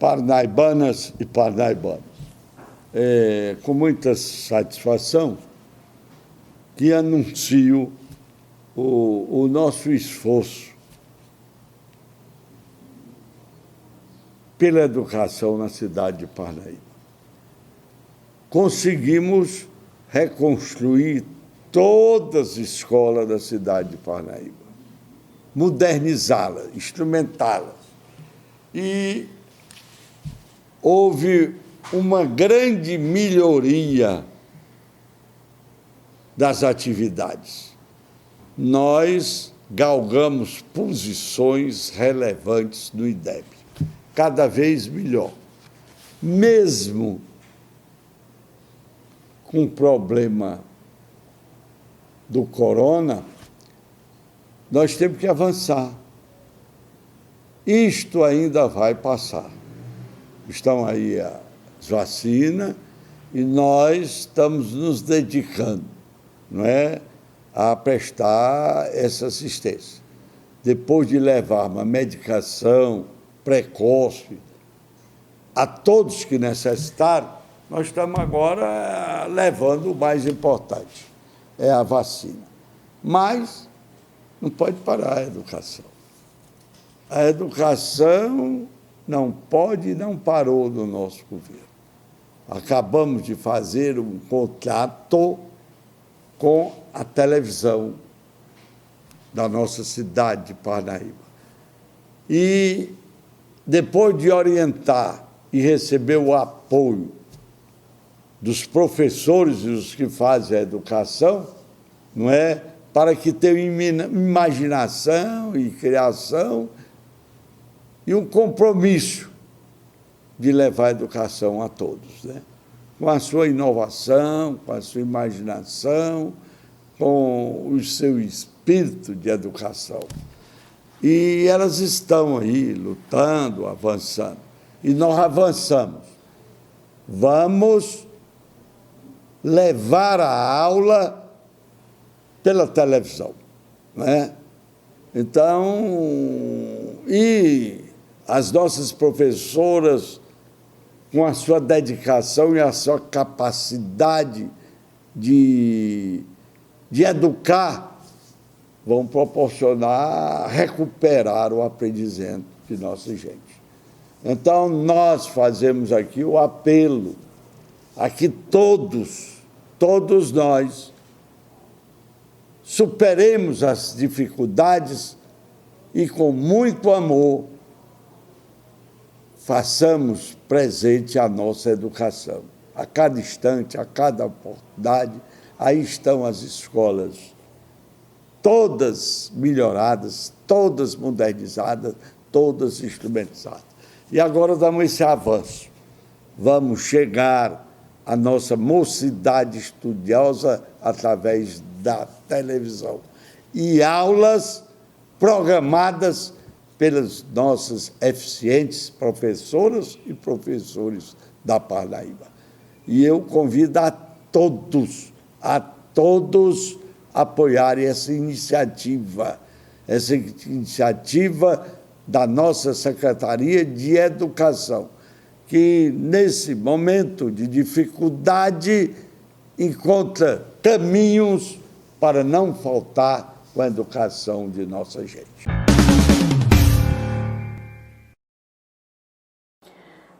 parnaibanas e parnaibanos. Com muita satisfação que anuncio o nosso esforço pela educação na cidade de Parnaíba. Conseguimos reconstruir todas as escolas da cidade de Parnaíba, modernizá-las, instrumentá-las. E houve uma grande melhoria das atividades. Nós galgamos posições relevantes no IDEB, cada vez melhor. Mesmo com o problema do corona, nós temos que avançar. Isto ainda vai passar. Estão aí as vacinas e nós estamos nos dedicando, não é, a prestar essa assistência. Depois de levar uma medicação precoce a todos que necessitaram, nós estamos agora levando o mais importante, é a vacina. Mas não pode parar a educação. A educação não pode e não parou no nosso governo. Acabamos de fazer um contrato com a televisão da nossa cidade de Parnaíba. E, depois de orientar e receber o apoio dos professores e dos que fazem a educação, não é, para que tenham imaginação e criação e um compromisso de levar a educação a todos, né? Com a sua inovação, com a sua imaginação, com o seu espírito de educação. E elas estão aí lutando, avançando. E nós avançamos. Vamos levar a aula pela televisão, né? Então, e as nossas professoras, com a sua dedicação e a sua capacidade de educar, vão proporcionar, recuperar o aprendizado de nossa gente. Então, nós fazemos aqui o apelo a que todos nós superemos as dificuldades e, com muito amor, façamos presente a nossa educação. A cada instante, a cada oportunidade, aí estão as escolas, todas melhoradas, todas modernizadas, todas instrumentizadas. E agora damos esse avanço. Vamos chegar à nossa mocidade estudiosa através da televisão. E aulas programadas pelas nossas eficientes professoras e professores da Parnaíba. E eu convido a todos apoiarem essa iniciativa da nossa Secretaria de Educação, que, nesse momento de dificuldade, encontra caminhos para não faltar com a educação de nossa gente.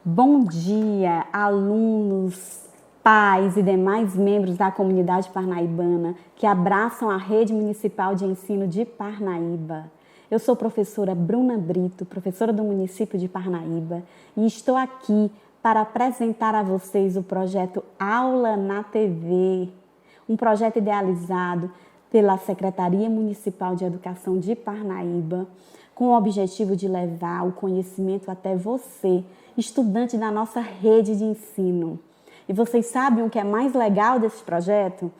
Bom dia, alunos, pais e demais membros da comunidade parnaibana que abraçam a Rede Municipal de Ensino de Parnaíba. Eu sou professora Bruna Brito, professora do município de Parnaíba, e estou aqui para apresentar a vocês o projeto Aula na TV, um projeto idealizado pela Secretaria Municipal de Educação de Parnaíba, com o objetivo de levar o conhecimento até você, estudante da nossa rede de ensino. E vocês sabem o que é mais legal desse projeto?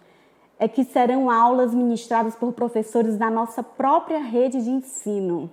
É que serão aulas ministradas por professores da nossa própria rede de ensino.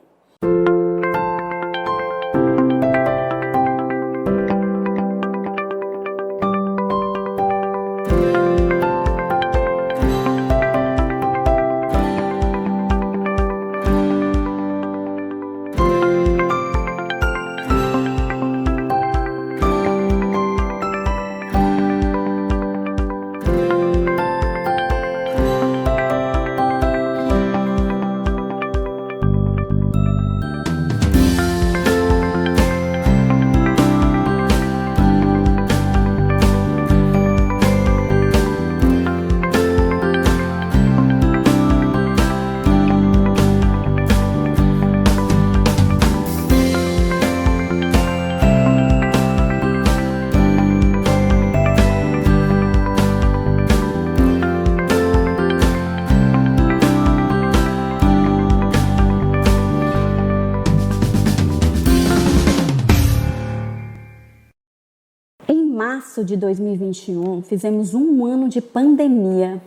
março de 2021, fizemos um ano de pandemia,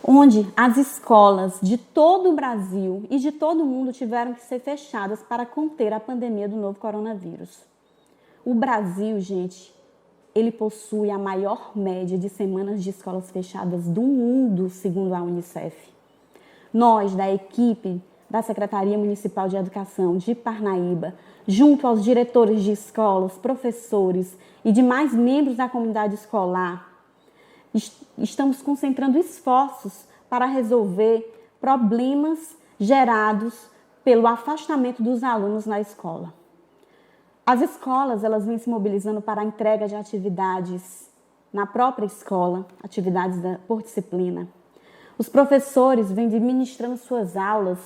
onde as escolas de todo o Brasil e de todo o mundo tiveram que ser fechadas para conter a pandemia do novo coronavírus. O Brasil, gente, ele possui a maior média de semanas de escolas fechadas do mundo, segundo a Unicef. Nós, da equipe da Secretaria Municipal de Educação de Parnaíba, junto aos diretores de escolas, professores e demais membros da comunidade escolar, estamos concentrando esforços para resolver problemas gerados pelo afastamento dos alunos na escola. As escolas, elas vêm se mobilizando para a entrega de atividades na própria escola, atividades por disciplina. Os professores vêm administrando suas aulas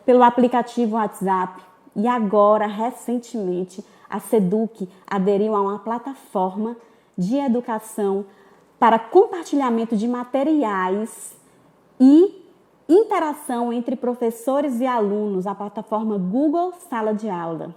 pelo aplicativo WhatsApp e agora, recentemente, a SEDUC aderiu a uma plataforma de educação para compartilhamento de materiais e interação entre professores e alunos, a plataforma Google Sala de Aula.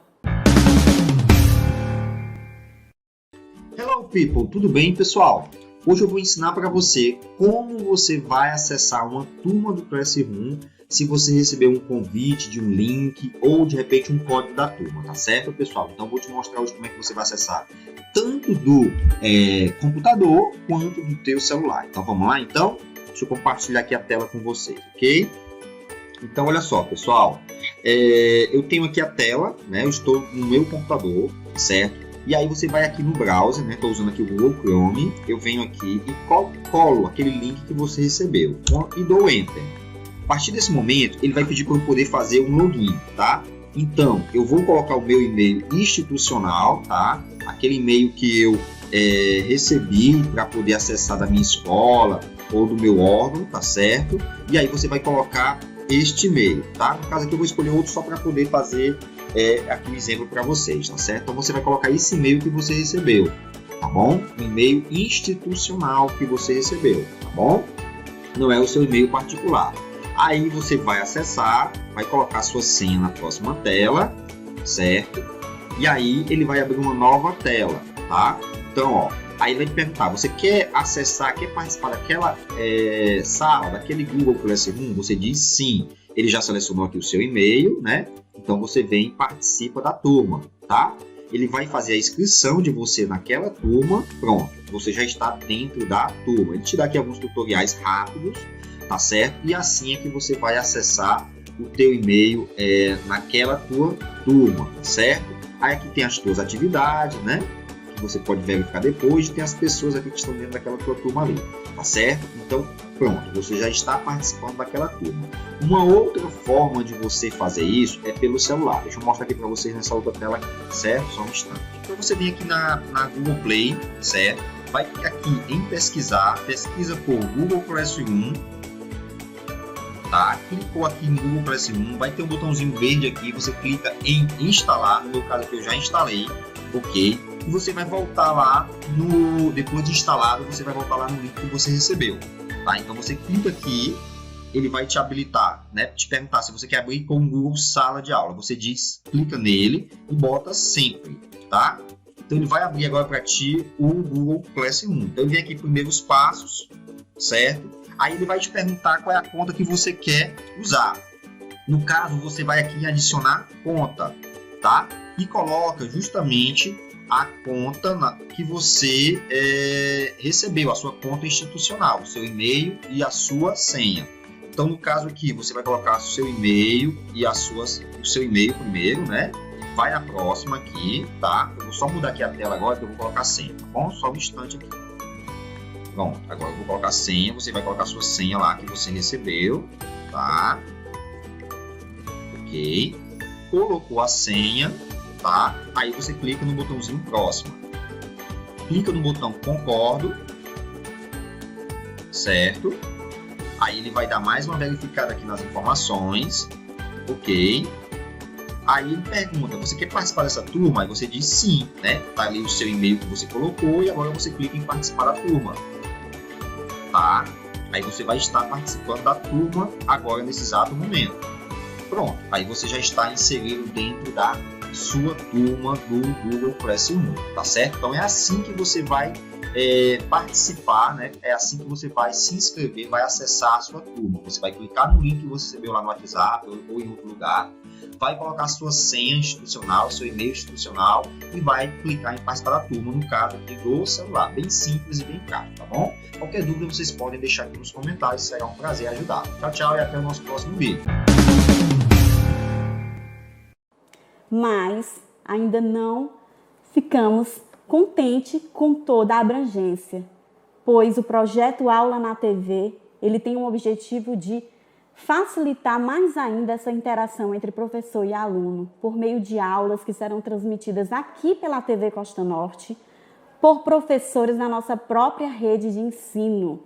Hello people, tudo bem pessoal? Hoje eu vou ensinar para você como você vai acessar uma turma do Classroom se você receber um convite de um link ou de repente um código da turma, tá certo pessoal? Então eu vou te mostrar hoje como é que você vai acessar tanto do computador quanto do teu celular. Então vamos lá então? Deixa eu compartilhar aqui a tela com vocês, ok? Então olha só pessoal, eu tenho aqui a tela, né? Eu estou no meu computador, certo? E aí você vai aqui no browser, né? Estou usando aqui o Google Chrome, eu venho aqui e colo aquele link que você recebeu e dou Enter. A partir desse momento, ele vai pedir para eu poder fazer um login, tá? Então, eu vou colocar o meu e-mail institucional, tá? Aquele e-mail que eu recebi para poder acessar da minha escola ou do meu órgão, tá certo? E aí você vai colocar este e-mail, tá? No caso aqui eu vou escolher outro só para poder fazer aqui um exemplo para vocês, tá certo? Então você vai colocar esse e-mail que você recebeu, tá bom? Um e-mail institucional que você recebeu, tá bom? Não é o seu e-mail particular. Aí você vai acessar, vai colocar sua senha na próxima tela, certo? E aí ele vai abrir uma nova tela, tá? Então, ó, aí ele vai te perguntar, você quer acessar, quer participar daquela sala, daquele Google Classroom? Você diz sim. Ele já selecionou aqui o seu e-mail, né? Então você vem e participa da turma, tá? Ele vai fazer a inscrição de você naquela turma, pronto, você já está dentro da turma. Ele te dá aqui alguns tutoriais rápidos, tá certo? E assim é que você vai acessar o teu e-mail naquela tua turma, tá certo? Aí aqui tem as tuas atividades, né? Que você pode verificar depois, e tem as pessoas aqui que estão dentro daquela tua turma ali, tá certo? Então, pronto, você já está participando daquela turma. Uma outra forma de você fazer isso é pelo celular. Deixa eu mostrar aqui para vocês nessa outra tela aqui, certo? Só um instante. Então você vem aqui na Google Play, certo? Vai clicar aqui em pesquisar, pesquisa por Google Classroom, tá? Clicou aqui em Google Classroom, vai ter um botãozinho verde aqui, você clica em instalar, no meu caso aqui eu já instalei, ok? E você vai voltar lá, depois de instalado, você vai voltar lá no link que você recebeu, tá? Então você clica aqui, ele vai te habilitar, né? Te perguntar se você quer abrir com o Google Sala de Aula. Você clica nele e bota sempre, tá? Então ele vai abrir agora para ti o Google Classroom. Então ele vem aqui primeiros passos, certo? Aí ele vai te perguntar qual é a conta que você quer usar. No caso, você vai aqui em adicionar conta, tá? E coloca justamente a conta que você recebeu, a sua conta institucional, o seu e-mail e a sua senha. Então, no caso aqui, você vai colocar o seu e-mail e o seu e-mail primeiro, né? Vai na próxima aqui, tá? Eu vou só mudar aqui a tela agora que eu vou colocar a senha, tá bom? Só um instante aqui. Pronto, agora eu vou colocar a senha, você vai colocar a sua senha lá que você recebeu, tá? Ok. Colocou a senha, tá? Aí você clica no botãozinho próximo. Clica no botão concordo, certo? Aí ele vai dar mais uma verificada aqui nas informações, ok? Aí ele pergunta, você quer participar dessa turma? Aí você diz sim, né? Tá ali o seu e-mail que você colocou e agora você clica em participar da turma, tá? Aí você vai estar participando da turma agora nesse exato momento. Pronto, aí você já está inserido dentro da sua turma do Google Classroom, tá certo? Então é assim que você vai participar, né? É assim que você vai se inscrever, vai acessar a sua turma. Você vai clicar no link que você recebeu lá no WhatsApp ou em outro lugar, vai colocar sua senha institucional, seu e-mail institucional e vai clicar em participar da turma, no caso aqui do celular. Bem simples e bem prático, tá bom? Qualquer dúvida vocês podem deixar aqui nos comentários, será um prazer ajudar. Tchau, tchau e até o nosso próximo vídeo. Mas ainda não ficamos contentes com toda a abrangência, pois o projeto Aula na TV, ele tem um objetivo de facilitar mais ainda essa interação entre professor e aluno, por meio de aulas que serão transmitidas aqui pela TV Costa Norte, por professores da nossa própria rede de ensino.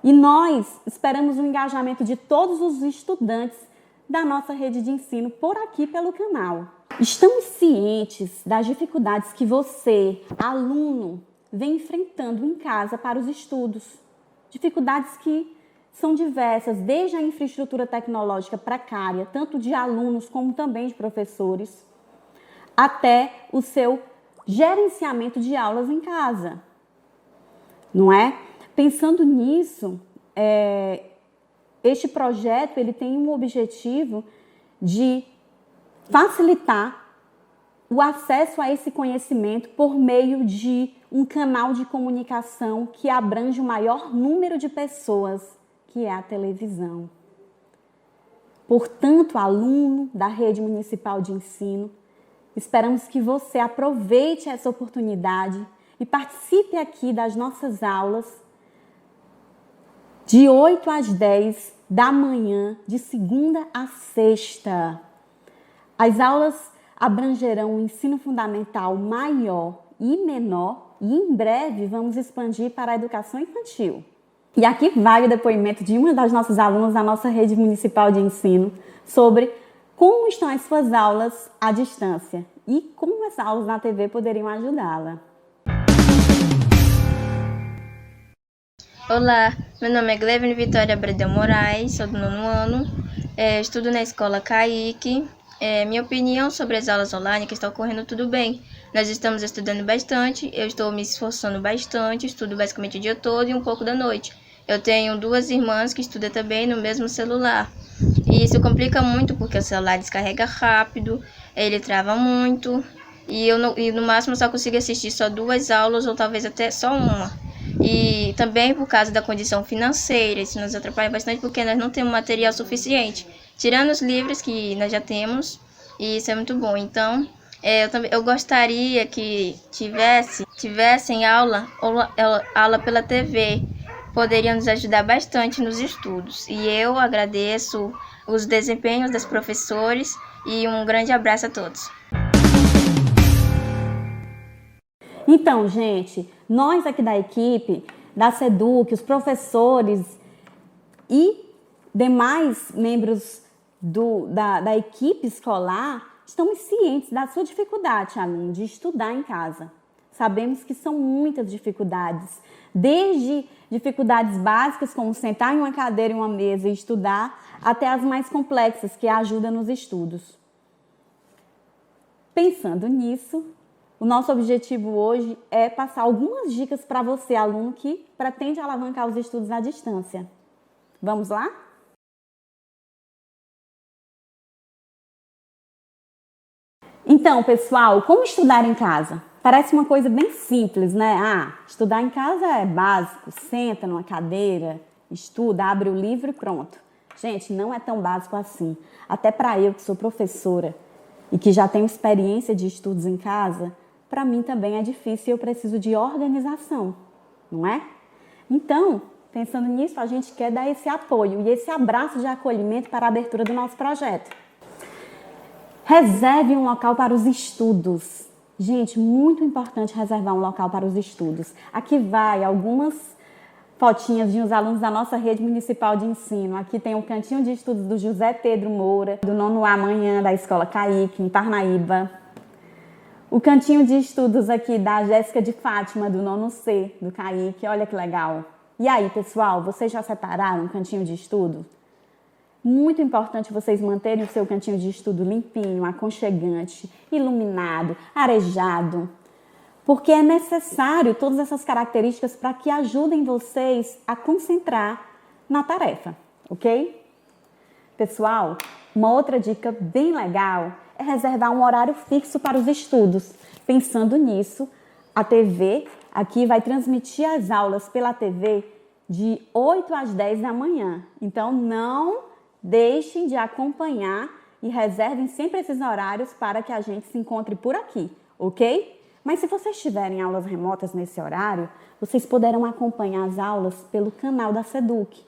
E nós esperamos o engajamento de todos os estudantes da nossa rede de ensino por aqui pelo canal. Estamos cientes das dificuldades que você, aluno, vem enfrentando em casa para os estudos. Dificuldades que são diversas, desde a infraestrutura tecnológica precária, tanto de alunos como também de professores, até o seu gerenciamento de aulas em casa. Não é? Pensando nisso, este projeto ele tem um objetivo de facilitar o acesso a esse conhecimento por meio de um canal de comunicação que abrange o maior número de pessoas, que é a televisão. Portanto, aluno da Rede Municipal de Ensino, esperamos que você aproveite essa oportunidade e participe aqui das nossas aulas de 8 às 10 da manhã, de segunda a sexta. As aulas abrangerão o ensino fundamental maior e menor e em breve vamos expandir para a educação infantil. E aqui vai o depoimento de uma das nossas alunas da nossa rede municipal de ensino sobre como estão as suas aulas à distância e como as aulas na TV poderiam ajudá-la. Olá, meu nome é Glevin Vitória Bredel Moraes, sou do 9º ano, estudo na escola Kaique. Minha opinião sobre as aulas online é que está ocorrendo tudo bem. Nós estamos estudando bastante, eu estou me esforçando bastante, estudo basicamente o dia todo e um pouco da noite. Eu tenho 2 irmãs que estudam também no mesmo celular. E isso complica muito porque o celular descarrega rápido, ele trava muito e no máximo só consigo assistir só 2 aulas ou talvez até só uma. E também por causa da condição financeira, isso nos atrapalha bastante porque nós não temos material suficiente. Tirando os livros que nós já temos, e isso é muito bom. Então, eu gostaria que tivessem aula pela TV, poderiam nos ajudar bastante nos estudos. E eu agradeço os desempenhos dos professores e um grande abraço a todos. Então, gente, nós aqui da equipe, da SEDUC, os professores e demais membros da equipe escolar, estamos cientes da sua dificuldade, aluno, de estudar em casa. Sabemos que são muitas dificuldades, desde dificuldades básicas, como sentar em uma cadeira e uma mesa e estudar, até as mais complexas, que ajudam nos estudos. Pensando nisso, o nosso objetivo hoje é passar algumas dicas para você, aluno, que pretende alavancar os estudos à distância. Vamos lá? Então, pessoal, como estudar em casa? Parece uma coisa bem simples, né? Estudar em casa é básico, senta numa cadeira, estuda, abre o livro e pronto. Gente, não é tão básico assim. Até para eu, que sou professora e que já tenho experiência de estudos em casa, para mim também é difícil e eu preciso de organização, não é? Então, pensando nisso, a gente quer dar esse apoio e esse abraço de acolhimento para a abertura do nosso projeto. Reserve um local para os estudos. Gente, muito importante reservar um local para os estudos. Aqui vai algumas fotinhas de uns alunos da nossa rede municipal de ensino. Aqui tem o cantinho de estudos do José Pedro Moura, do 9º A Manhã, da escola Kaique, em Parnaíba. O cantinho de estudos aqui da Jéssica de Fátima, do 9º C, do Kaique. Olha que legal. E aí, pessoal, vocês já separaram um cantinho de estudo? Muito importante vocês manterem o seu cantinho de estudo limpinho, aconchegante, iluminado, arejado, porque é necessário todas essas características para que ajudem vocês a concentrar na tarefa, ok? Pessoal, uma outra dica bem legal é reservar um horário fixo para os estudos. Pensando nisso, a TV aqui vai transmitir as aulas pela TV de 8 às 10 da manhã. Então, não deixem de acompanhar e reservem sempre esses horários para que a gente se encontre por aqui, ok? Mas se vocês tiverem aulas remotas nesse horário, vocês poderão acompanhar as aulas pelo canal da SEDUC,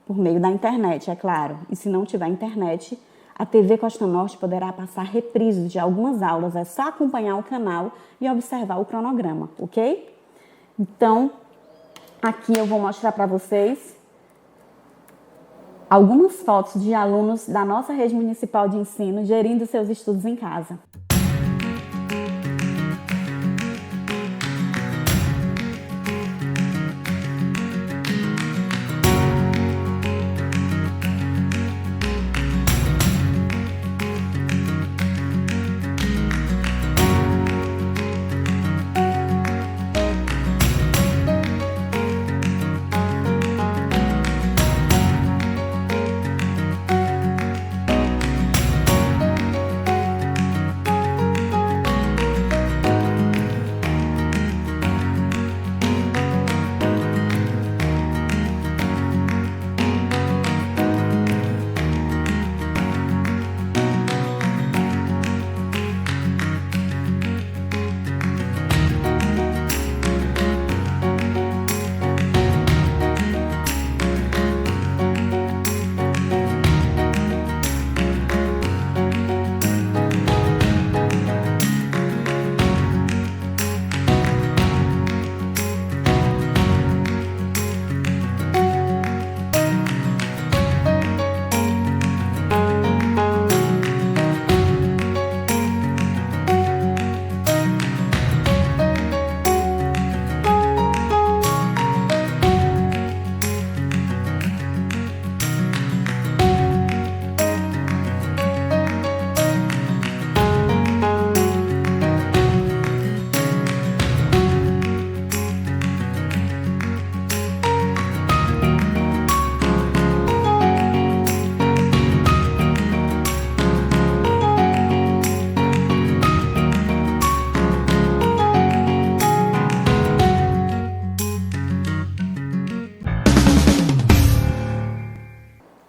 por meio da internet, é claro. E se não tiver internet, a TV Costa Norte poderá passar reprises de algumas aulas. É só acompanhar o canal e observar o cronograma, ok? Então, aqui eu vou mostrar para vocês algumas fotos de alunos da nossa rede municipal de ensino gerindo seus estudos em casa.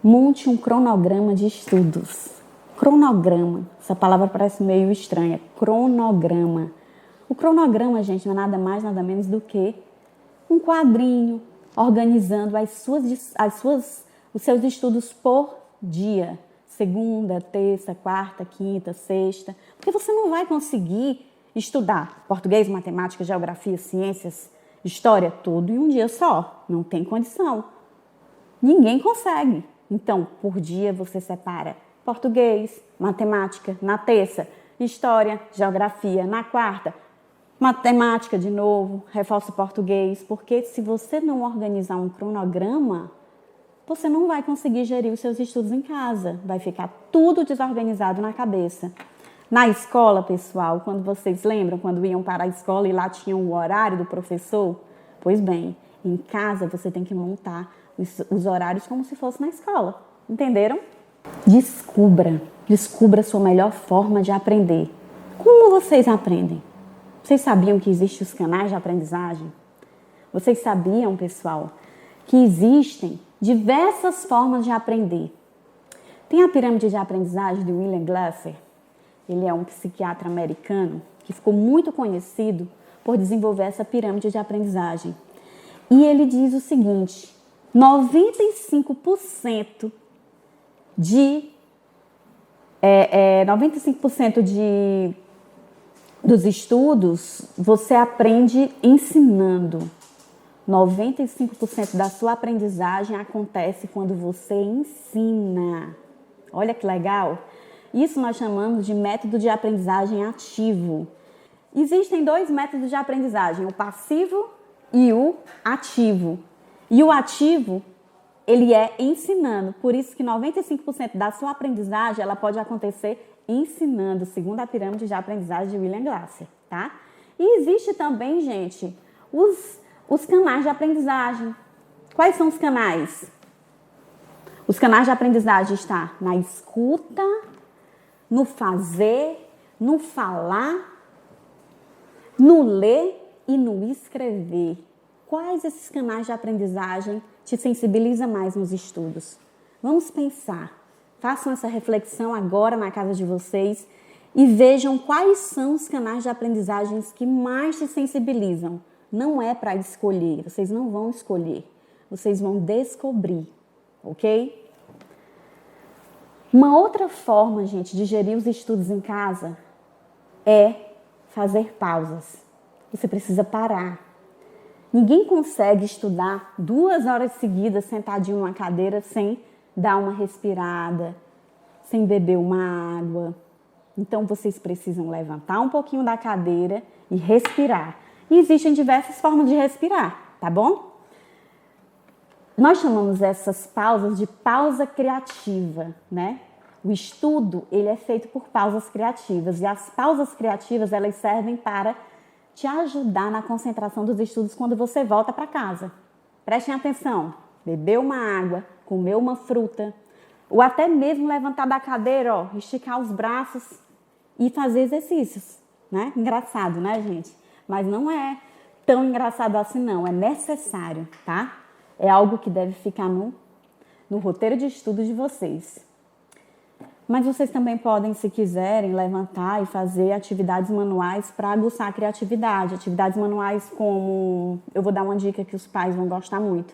Monte um cronograma de estudos. Cronograma, essa palavra parece meio estranha. Cronograma. O cronograma, gente, não é nada mais, nada menos do que um quadrinho organizando os seus estudos por dia. Segunda, terça, quarta, quinta, sexta. Porque você não vai conseguir estudar português, matemática, geografia, ciências, história, tudo em um dia só. Não tem condição. Ninguém consegue. Então, por dia você separa português, matemática, na terça, história, geografia, na quarta, matemática de novo, reforça o português, porque se você não organizar um cronograma, você não vai conseguir gerir os seus estudos em casa, vai ficar tudo desorganizado na cabeça. Na escola, pessoal, quando vocês lembram, quando iam para a escola e lá tinham o horário do professor? Pois bem, em casa você tem que montar os horários como se fosse na escola, entenderam? Descubra a sua melhor forma de aprender. Como vocês aprendem? Vocês sabiam que existem os canais de aprendizagem? Vocês sabiam, pessoal, que existem diversas formas de aprender? Tem a pirâmide de aprendizagem de William Glasser. Ele é um psiquiatra americano que ficou muito conhecido por desenvolver essa pirâmide de aprendizagem. E ele diz o seguinte: 95% dos estudos você aprende ensinando. 95% da sua aprendizagem acontece quando você ensina. Olha que legal! Isso nós chamamos de método de aprendizagem ativo. Existem dois métodos de aprendizagem, o passivo e o ativo. E o ativo, ele é ensinando. Por isso que 95% da sua aprendizagem ela pode acontecer ensinando, segundo a pirâmide de aprendizagem de William Glasser, tá? E existe também, gente, os canais de aprendizagem. Quais são os canais? Os canais de aprendizagem estão na escuta, no fazer, no falar, no ler e no escrever. Quais esses canais de aprendizagem te sensibilizam mais nos estudos? Vamos pensar. Façam essa reflexão agora na casa de vocês e vejam quais são os canais de aprendizagens que mais te sensibilizam. Não é para escolher, vocês não vão escolher, vocês vão descobrir, ok? Uma outra forma, gente, de gerir os estudos em casa é fazer pausas. Você precisa parar. Ninguém consegue estudar 2 horas seguidas sentadinho numa cadeira sem dar uma respirada, sem beber uma água. Então, vocês precisam levantar um pouquinho da cadeira e respirar. E existem diversas formas de respirar, tá bom? Nós chamamos essas pausas de pausa criativa, né? O estudo, ele é feito por pausas criativas. E as pausas criativas, elas servem para te ajudar na concentração dos estudos quando você volta para casa. Prestem atenção. Beber uma água, comer uma fruta, ou até mesmo levantar da cadeira, ó, esticar os braços e fazer exercícios, né? Engraçado, né, gente? Mas não é tão engraçado assim, não. É necessário, tá? É algo que deve ficar no roteiro de estudo de vocês. Mas vocês também podem, se quiserem, levantar e fazer atividades manuais para aguçar a criatividade. Atividades manuais como... Eu vou dar uma dica que os pais vão gostar muito.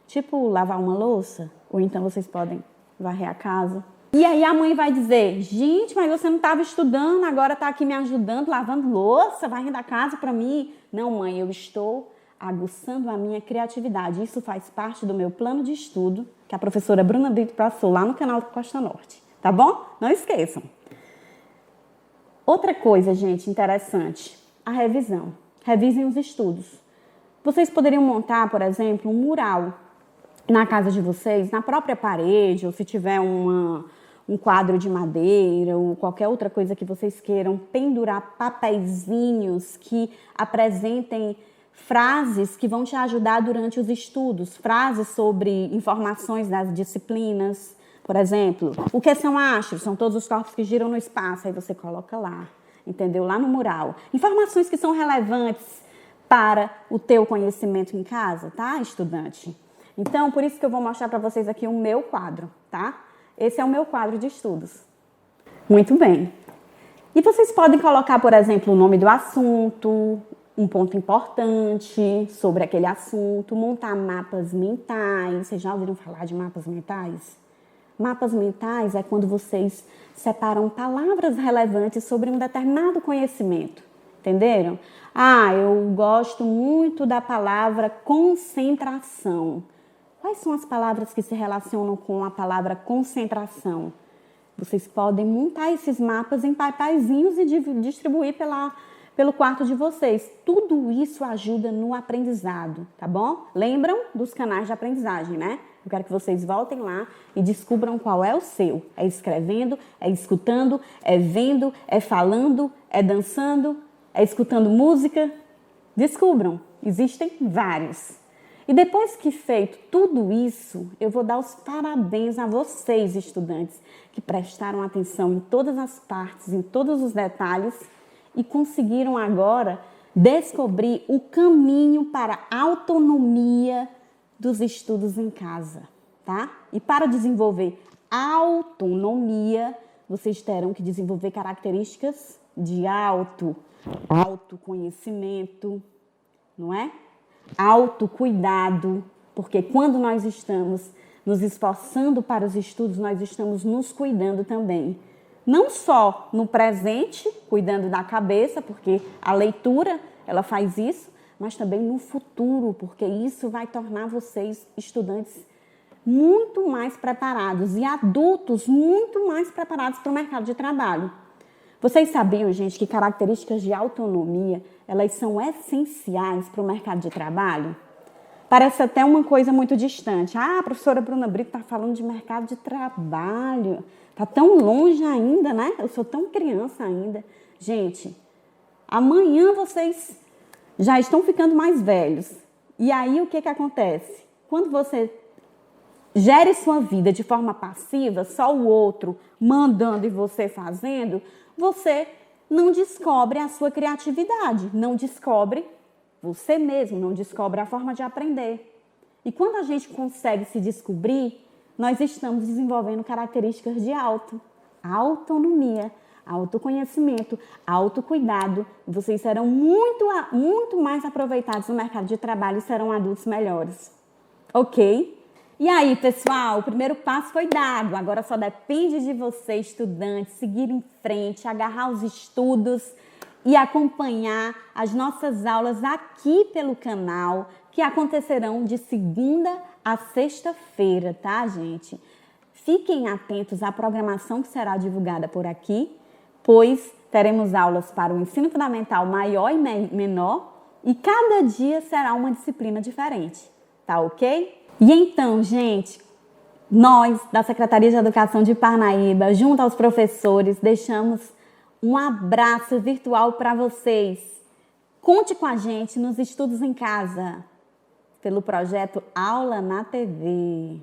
Tipo, lavar uma louça. Ou então vocês podem varrer a casa. E aí a mãe vai dizer, gente, mas você não estava estudando, agora está aqui me ajudando, lavando louça, varrendo a casa para mim. Não, mãe, eu estou aguçando a minha criatividade. Isso faz parte do meu plano de estudo, que a professora Bruna Brito passou lá no canal do Costa Norte. Tá bom? Não esqueçam. Outra coisa, gente, interessante, a revisão. Revisem os estudos. Vocês poderiam montar, por exemplo, um mural na casa de vocês, na própria parede, ou se tiver um quadro de madeira, ou qualquer outra coisa que vocês queiram, pendurar papeizinhos que apresentem frases que vão te ajudar durante os estudos, frases sobre informações das disciplinas. Por exemplo, o que são astros? São todos os corpos que giram no espaço. Aí você coloca lá, entendeu? Lá no mural. Informações que são relevantes para o teu conhecimento em casa, tá, estudante? Então, por isso que eu vou mostrar para vocês aqui o meu quadro, tá? Esse é o meu quadro de estudos. Muito bem. E vocês podem colocar, por exemplo, o nome do assunto, um ponto importante sobre aquele assunto, montar mapas mentais. Vocês já ouviram falar de mapas mentais? Mapas mentais é quando vocês separam palavras relevantes sobre um determinado conhecimento. Entenderam? Ah, eu gosto muito da palavra concentração. Quais são as palavras que se relacionam com a palavra concentração? Vocês podem montar esses mapas em papeizinhos e distribuir pelo quarto de vocês. Tudo isso ajuda no aprendizado, tá bom? Lembram dos canais de aprendizagem, né? Eu quero que vocês voltem lá e descubram qual é o seu. É escrevendo, é escutando, é vendo, é falando, é dançando, é escutando música. Descubram, existem vários. E depois que feito tudo isso, eu vou dar os parabéns a vocês, estudantes, que prestaram atenção em todas as partes, em todos os detalhes e conseguiram agora descobrir o caminho para a autonomia dos estudos em casa, tá? E para desenvolver autonomia, vocês terão que desenvolver características de autoconhecimento, não é? Autocuidado, porque quando nós estamos nos esforçando para os estudos, nós estamos nos cuidando também. Não só no presente, cuidando da cabeça, porque a leitura, ela faz isso, mas também no futuro, porque isso vai tornar vocês, estudantes, muito mais preparados e adultos muito mais preparados para o mercado de trabalho. Vocês sabiam, gente, que características de autonomia, elas são essenciais para o mercado de trabalho? parece até uma coisa muito distante. Ah, a professora Bruna Brito está falando de mercado de trabalho. Está tão longe ainda, né? Eu sou tão criança ainda. Gente, amanhã vocês já estão ficando mais velhos. E aí o que acontece? Quando você gere sua vida de forma passiva, só o outro mandando e você fazendo, você não descobre a sua criatividade, não descobre você mesmo, não descobre a forma de aprender. E quando a gente consegue se descobrir, nós estamos desenvolvendo características de autonomia, autoconhecimento, autocuidado. Vocês serão muito mais aproveitados no mercado de trabalho e serão adultos melhores. Ok? E aí, pessoal, o primeiro passo foi dado. Agora só depende de você, estudante, seguir em frente, agarrar os estudos e acompanhar as nossas aulas aqui pelo canal, que acontecerão de segunda a sexta-feira, tá, gente? Fiquem atentos à programação que será divulgada por aqui, pois teremos aulas para o ensino fundamental maior e menor e cada dia será uma disciplina diferente, tá ok? E então, gente, nós da Secretaria de Educação de Parnaíba, junto aos professores, deixamos um abraço virtual para vocês. Conte com a gente nos estudos em casa, pelo projeto Aula na TV.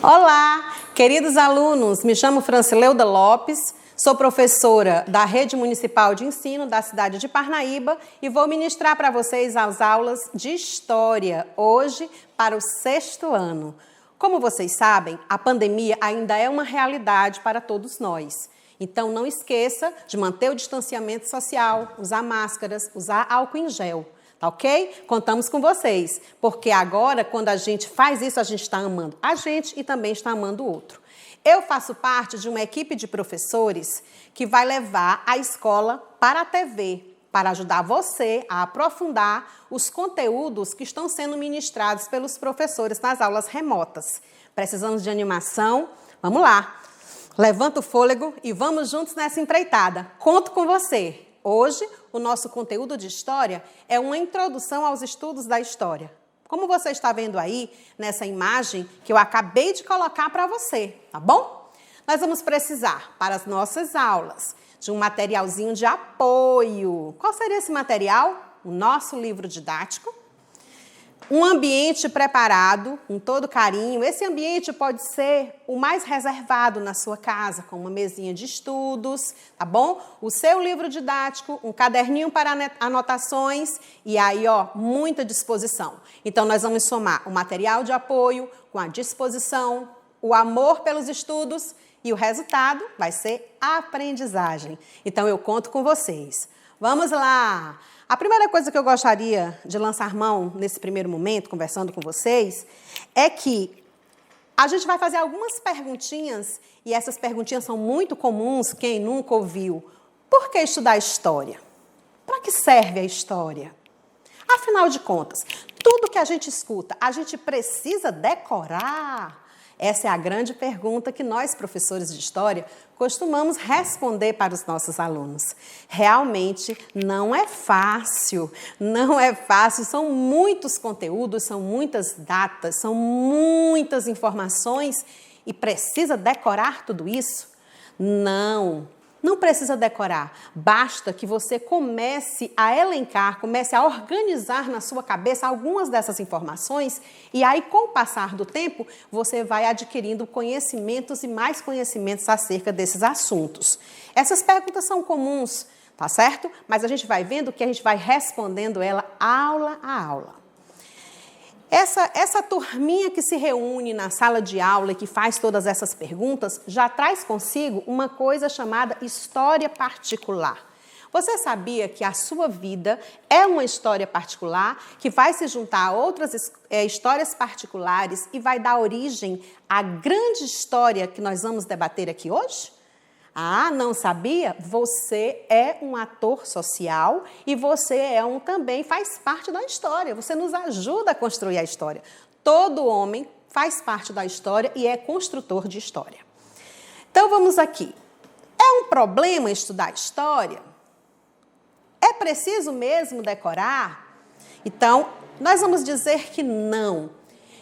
Olá, queridos alunos, me chamo Francileuda Lopes, sou professora da Rede Municipal de Ensino da cidade de Parnaíba e vou ministrar para vocês as aulas de História, hoje para o 6º ano. Como vocês sabem, a pandemia ainda é uma realidade para todos nós. Então não esqueça de manter o distanciamento social, usar máscaras, usar álcool em gel. Tá ok? Contamos com vocês, porque agora, quando a gente faz isso, a gente está amando a gente e também está amando o outro. Eu faço parte de uma equipe de professores que vai levar a escola para a TV, para ajudar você a aprofundar os conteúdos que estão sendo ministrados pelos professores nas aulas remotas. Precisamos de animação? Vamos lá! Levanta o fôlego e vamos juntos nessa empreitada. Conto com você! Hoje, o nosso conteúdo de História é uma introdução aos estudos da História. Como você está vendo aí, nessa imagem que eu acabei de colocar para você, tá bom? Nós vamos precisar, para as nossas aulas, de um materialzinho de apoio. Qual seria esse material? O nosso livro didático. Um ambiente preparado, com todo carinho. Esse ambiente pode ser o mais reservado na sua casa, com uma mesinha de estudos, tá bom? O seu livro didático, um caderninho para anotações e aí, ó, muita disposição. Então, nós vamos somar o material de apoio com a disposição, o amor pelos estudos e o resultado vai ser a aprendizagem. Então, eu conto com vocês. Vamos lá! A primeira coisa que eu gostaria de lançar mão nesse primeiro momento, conversando com vocês, é que a gente vai fazer algumas perguntinhas, e essas perguntinhas são muito comuns, quem nunca ouviu. Por que estudar história? Para que serve a história? Afinal de contas, tudo que a gente escuta, a gente precisa decorar? Essa é a grande pergunta que nós, professores de História, costumamos responder para os nossos alunos. Realmente não é fácil, são muitos conteúdos, são muitas datas, são muitas informações e precisa decorar tudo isso? Não, Não precisa decorar, basta que você comece a elencar, comece a organizar na sua cabeça algumas dessas informações e aí, com o passar do tempo, você vai adquirindo conhecimentos e mais conhecimentos acerca desses assuntos. Essas perguntas são comuns, tá certo? Mas a gente vai vendo que a gente vai respondendo ela aula a aula. Essa turminha que se reúne na sala de aula e que faz todas essas perguntas já traz consigo uma coisa chamada história particular. Você sabia que a sua vida é uma história particular que vai se juntar a outras histórias particulares e vai dar origem à grande história que nós vamos debater aqui hoje? Ah, não sabia? Você é um ator social e você também faz parte da história. Você nos ajuda a construir a história. Todo homem faz parte da história e é construtor de história. Então, vamos aqui. É um problema estudar história? É preciso mesmo decorar? Então, nós vamos dizer que não.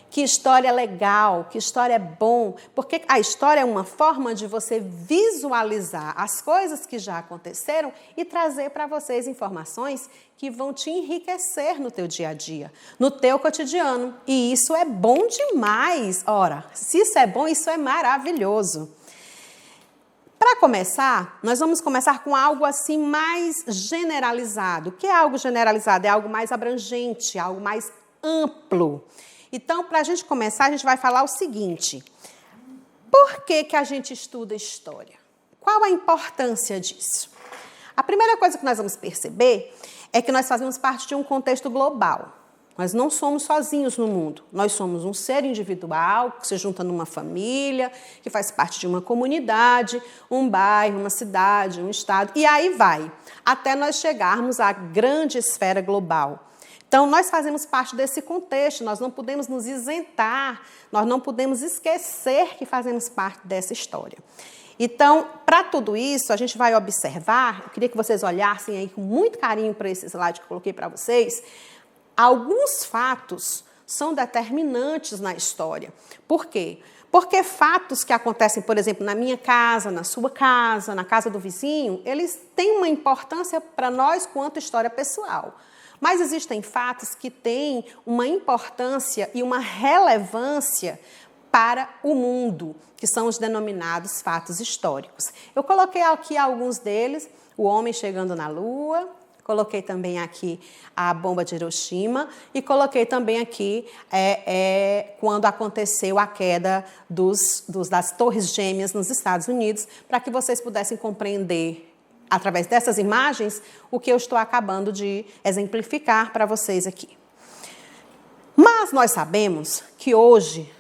Que história é legal, que história é bom, porque a história é uma forma de você visualizar as coisas que já aconteceram e trazer para vocês informações que vão te enriquecer no teu dia a dia, no teu cotidiano. E isso é bom demais. Ora, se isso é bom, isso é maravilhoso. Para começar, nós vamos começar com algo assim mais generalizado. O que é algo generalizado? É algo mais abrangente, algo mais amplo. Então, para a gente começar, a gente vai falar o seguinte: por que a gente estuda história? Qual a importância disso? A primeira coisa que nós vamos perceber é que nós fazemos parte de um contexto global. Nós não somos sozinhos no mundo. Nós somos um ser individual que se junta numa família, que faz parte de uma comunidade, um bairro, uma cidade, um estado, e aí vai, até nós chegarmos à grande esfera global. Então, nós fazemos parte desse contexto, nós não podemos nos isentar, nós não podemos esquecer que fazemos parte dessa história. Então, para tudo isso, a gente vai observar, eu queria que vocês olhassem aí com muito carinho para esse slide que eu coloquei para vocês, alguns fatos são determinantes na história. Por quê? Porque fatos que acontecem, por exemplo, na minha casa, na sua casa, na casa do vizinho, eles têm uma importância para nós quanto história pessoal. Mas existem fatos que têm uma importância e uma relevância para o mundo, que são os denominados fatos históricos. Eu coloquei aqui alguns deles: o homem chegando na Lua, coloquei também aqui a bomba de Hiroshima e coloquei também aqui quando aconteceu a queda das Torres Gêmeas nos Estados Unidos, para que vocês pudessem compreender através dessas imagens, o que eu estou acabando de exemplificar para vocês aqui. Mas nós sabemos que hoje,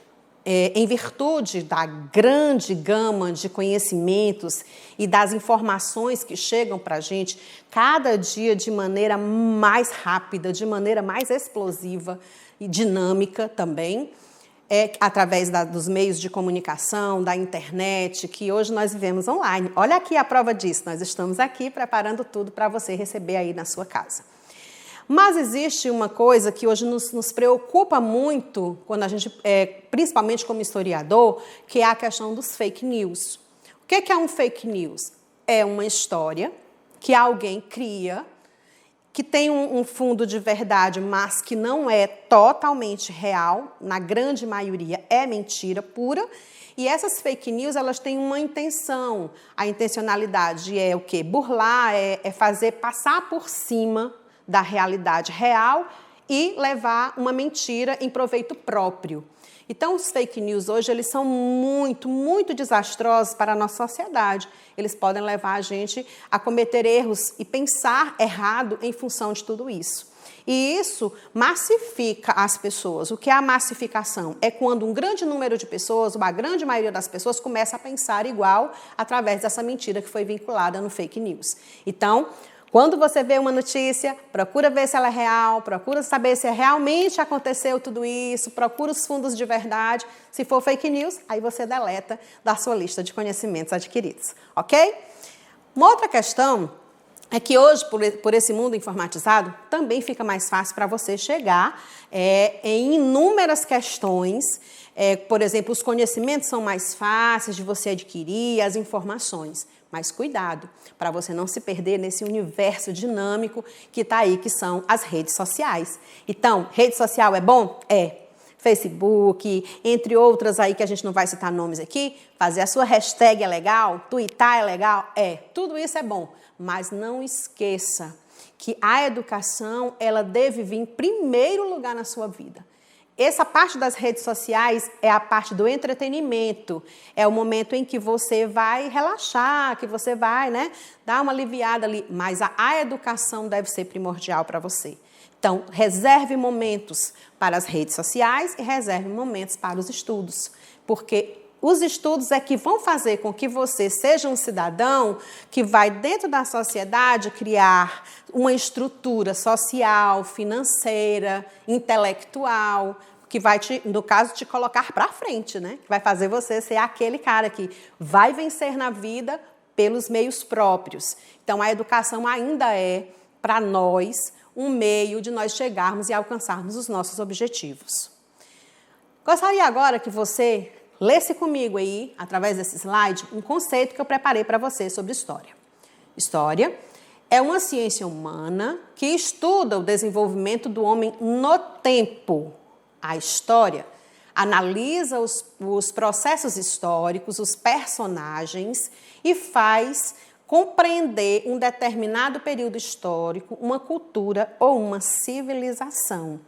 em virtude da grande gama de conhecimentos e das informações que chegam para a gente, cada dia de maneira mais rápida, de maneira mais explosiva e dinâmica também, através dos meios de comunicação, da internet, que hoje nós vivemos online. Olha aqui a prova disso, nós estamos aqui preparando tudo para você receber aí na sua casa. Mas existe uma coisa que hoje nos preocupa muito, quando a gente, principalmente como historiador, que é a questão dos fake news. O que é um fake news? É uma história que alguém cria, que tem um fundo de verdade, mas que não é totalmente real, na grande maioria é mentira pura, e essas fake news, elas têm uma intenção. A intencionalidade é o quê? Burlar, é fazer passar por cima da realidade real e levar uma mentira em proveito próprio. Então, os fake news hoje, eles são muito, muito desastrosos para a nossa sociedade. Eles podem levar a gente a cometer erros e pensar errado em função de tudo isso. E isso massifica as pessoas. O que é a massificação? É quando um grande número de pessoas, uma grande maioria das pessoas, começa a pensar igual através dessa mentira que foi vinculada no fake news. Então, quando você vê uma notícia, procura ver se ela é real, procura saber se realmente aconteceu tudo isso, procura os fundos de verdade. Se for fake news, aí você deleta da sua lista de conhecimentos adquiridos, ok? Uma outra questão é que hoje, por esse mundo informatizado, também fica mais fácil para você chegar em inúmeras questões. Por exemplo, os conhecimentos são mais fáceis de você adquirir, as informações. Mas cuidado, para você não se perder nesse universo dinâmico que está aí, que são as redes sociais. Então, rede social é bom? É. Facebook, entre outras aí que a gente não vai citar nomes aqui, fazer a sua hashtag é legal, twittar é legal? É. Tudo isso é bom. Mas não esqueça que a educação, ela deve vir em primeiro lugar na sua vida. Essa parte das redes sociais é a parte do entretenimento, é o momento em que você vai relaxar, que você vai, dar uma aliviada ali, mas a educação deve ser primordial para você. Então, reserve momentos para as redes sociais e reserve momentos para os estudos, porque os estudos é que vão fazer com que você seja um cidadão que vai, dentro da sociedade, criar uma estrutura social, financeira, intelectual, que vai, no caso, te colocar para frente, Que vai fazer você ser aquele cara que vai vencer na vida pelos meios próprios. Então, a educação ainda é, para nós, um meio de nós chegarmos e alcançarmos os nossos objetivos. Gostaria agora que você lesse comigo aí, através desse slide, um conceito que eu preparei para você sobre história. História é uma ciência humana que estuda o desenvolvimento do homem no tempo. A história analisa os processos históricos, os personagens e faz compreender um determinado período histórico, uma cultura ou uma civilização.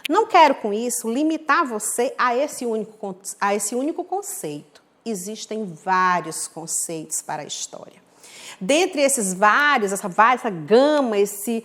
Não quero, com isso, limitar você a esse único conceito. Existem vários conceitos para a história. Dentre esses vários, essa gama, esse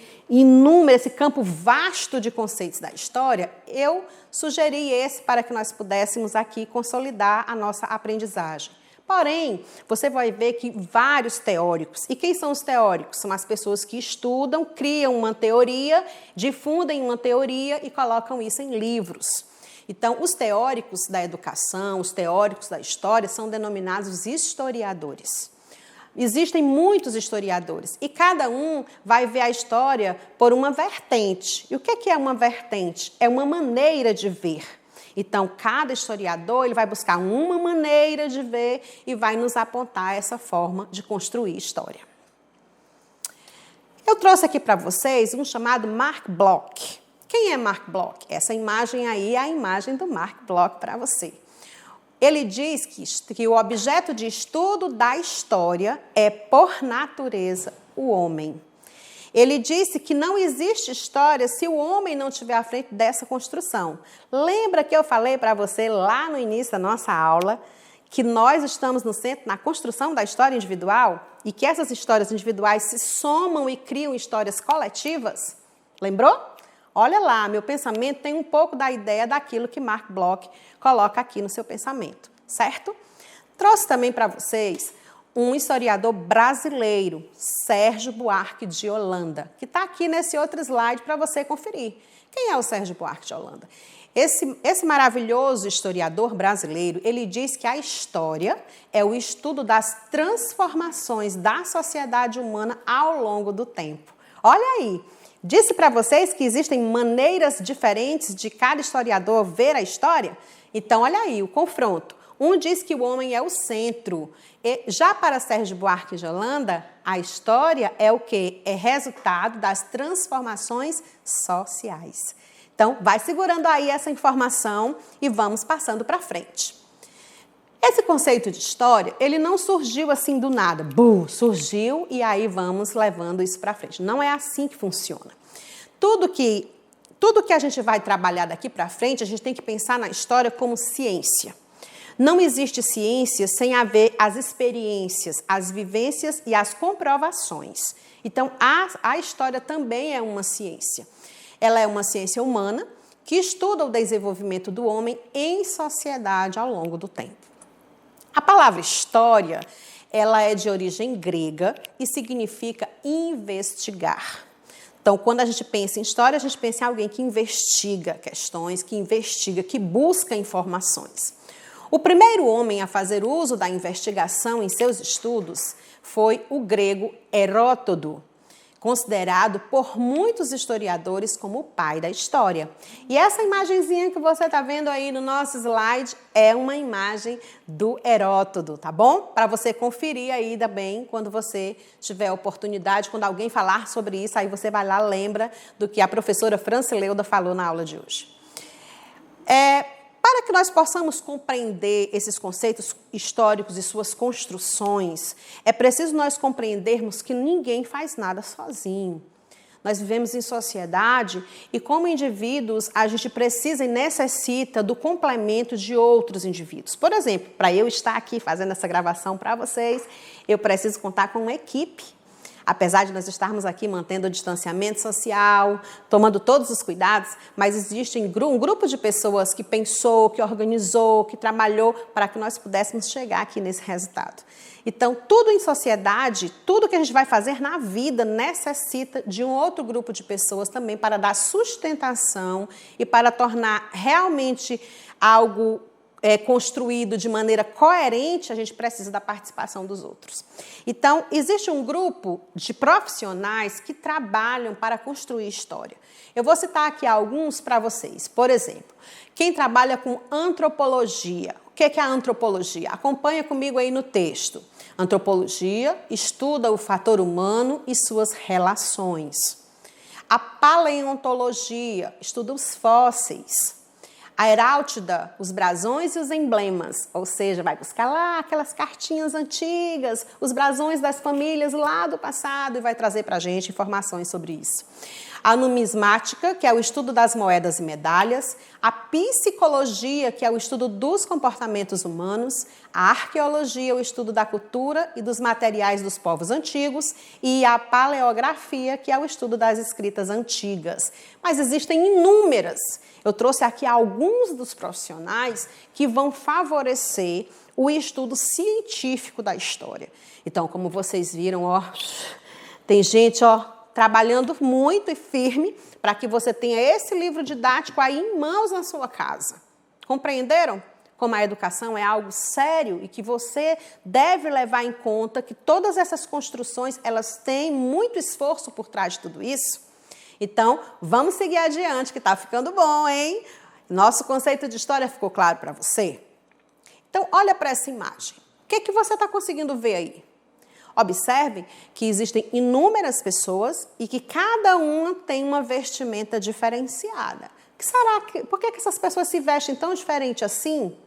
campo vasto de conceitos da história, eu sugeri esse para que nós pudéssemos aqui consolidar a nossa aprendizagem. Porém, você vai ver que vários teóricos, e quem são os teóricos? São as pessoas que estudam, criam uma teoria, difundem uma teoria e colocam isso em livros. Então, os teóricos da educação, os teóricos da história são denominados historiadores. Existem muitos historiadores e cada um vai ver a história por uma vertente. E o que é uma vertente? É uma maneira de ver. Então, cada historiador ele vai buscar uma maneira de ver e vai nos apontar essa forma de construir história. Eu trouxe aqui para vocês um chamado Mark Bloch. Quem é Mark Bloch? Essa imagem aí é a imagem do Mark Bloch para você. Ele diz que o objeto de estudo da história é, por natureza, o homem. Ele disse que não existe história se o homem não estiver à frente dessa construção. Lembra que eu falei para você lá no início da nossa aula que nós estamos no centro, na construção da história individual e que essas histórias individuais se somam e criam histórias coletivas? Lembrou? Olha lá, meu pensamento tem um pouco da ideia daquilo que Mark Bloch coloca aqui no seu pensamento, certo? Trouxe também para vocês um historiador brasileiro, Sérgio Buarque de Holanda, que está aqui nesse outro slide para você conferir. Quem é o Sérgio Buarque de Holanda? Esse maravilhoso historiador brasileiro, ele diz que a história é o estudo das transformações da sociedade humana ao longo do tempo. Olha aí, disse para vocês que existem maneiras diferentes de cada historiador ver a história? Então, olha aí, o confronto. Um diz que o homem é o centro. E já para Sérgio Buarque de Holanda, a história é o quê? É resultado das transformações sociais. Então, vai segurando aí essa informação e vamos passando para frente. Esse conceito de história, ele não surgiu assim do nada. Surgiu e aí vamos levando isso para frente. Não é assim que funciona. Tudo que a gente vai trabalhar daqui para frente, a gente tem que pensar na história como ciência. Não existe ciência sem haver as experiências, as vivências e as comprovações. Então, a história também é uma ciência. Ela é uma ciência humana que estuda o desenvolvimento do homem em sociedade ao longo do tempo. A palavra história, ela é de origem grega e significa investigar. Então, quando a gente pensa em história, a gente pensa em alguém que investiga questões, que investiga, que busca informações. O primeiro homem a fazer uso da investigação em seus estudos foi o grego Heródoto. considerado por muitos historiadores como o pai da história. E essa imagenzinha que você está vendo aí no nosso slide é uma imagem do Heródoto, tá bom? Para você conferir aí também quando você tiver a oportunidade, quando alguém falar sobre isso, aí você vai lá, lembra do que a professora Francileuda falou na aula de hoje. Para que nós possamos compreender esses conceitos históricos e suas construções, é preciso nós compreendermos que ninguém faz nada sozinho. Nós vivemos em sociedade e, como indivíduos, a gente precisa e necessita do complemento de outros indivíduos. Por exemplo, para eu estar aqui fazendo essa gravação para vocês, eu preciso contar com uma equipe. Apesar de nós estarmos aqui mantendo o distanciamento social, tomando todos os cuidados, mas existe um grupo de pessoas que pensou, que organizou, que trabalhou para que nós pudéssemos chegar aqui nesse resultado. Então, tudo em sociedade, tudo que a gente vai fazer na vida necessita de um outro grupo de pessoas também para dar sustentação e para tornar realmente algo construído de maneira coerente, a gente precisa da participação dos outros. Então, existe um grupo de profissionais que trabalham para construir história. Eu vou citar aqui alguns para vocês. Por exemplo, quem trabalha com antropologia. O que é a antropologia? Acompanha comigo aí no texto. Antropologia estuda o fator humano e suas relações. A paleontologia estuda os fósseis. A heráldida, os brasões e os emblemas, ou seja, vai buscar lá aquelas cartinhas antigas, os brasões das famílias lá do passado e vai trazer para a gente informações sobre isso. A numismática, que é o estudo das moedas e medalhas, a psicologia, que é o estudo dos comportamentos humanos, a arqueologia, o estudo da cultura e dos materiais dos povos antigos, e a paleografia, que é o estudo das escritas antigas. Mas existem inúmeras. Eu trouxe aqui alguns dos profissionais que vão favorecer o estudo científico da história. Então, como vocês viram, tem gente, trabalhando muito e firme para que você tenha esse livro didático aí em mãos na sua casa. Compreenderam? Como a educação é algo sério e que você deve levar em conta que todas essas construções, elas têm muito esforço por trás de tudo isso. Então, vamos seguir adiante, que está ficando bom, hein? Nosso conceito de história ficou claro para você? Então, olha para essa imagem. O que você está conseguindo ver aí? Observe que existem inúmeras pessoas e que cada uma tem uma vestimenta diferenciada. Por que essas pessoas se vestem tão diferente assim?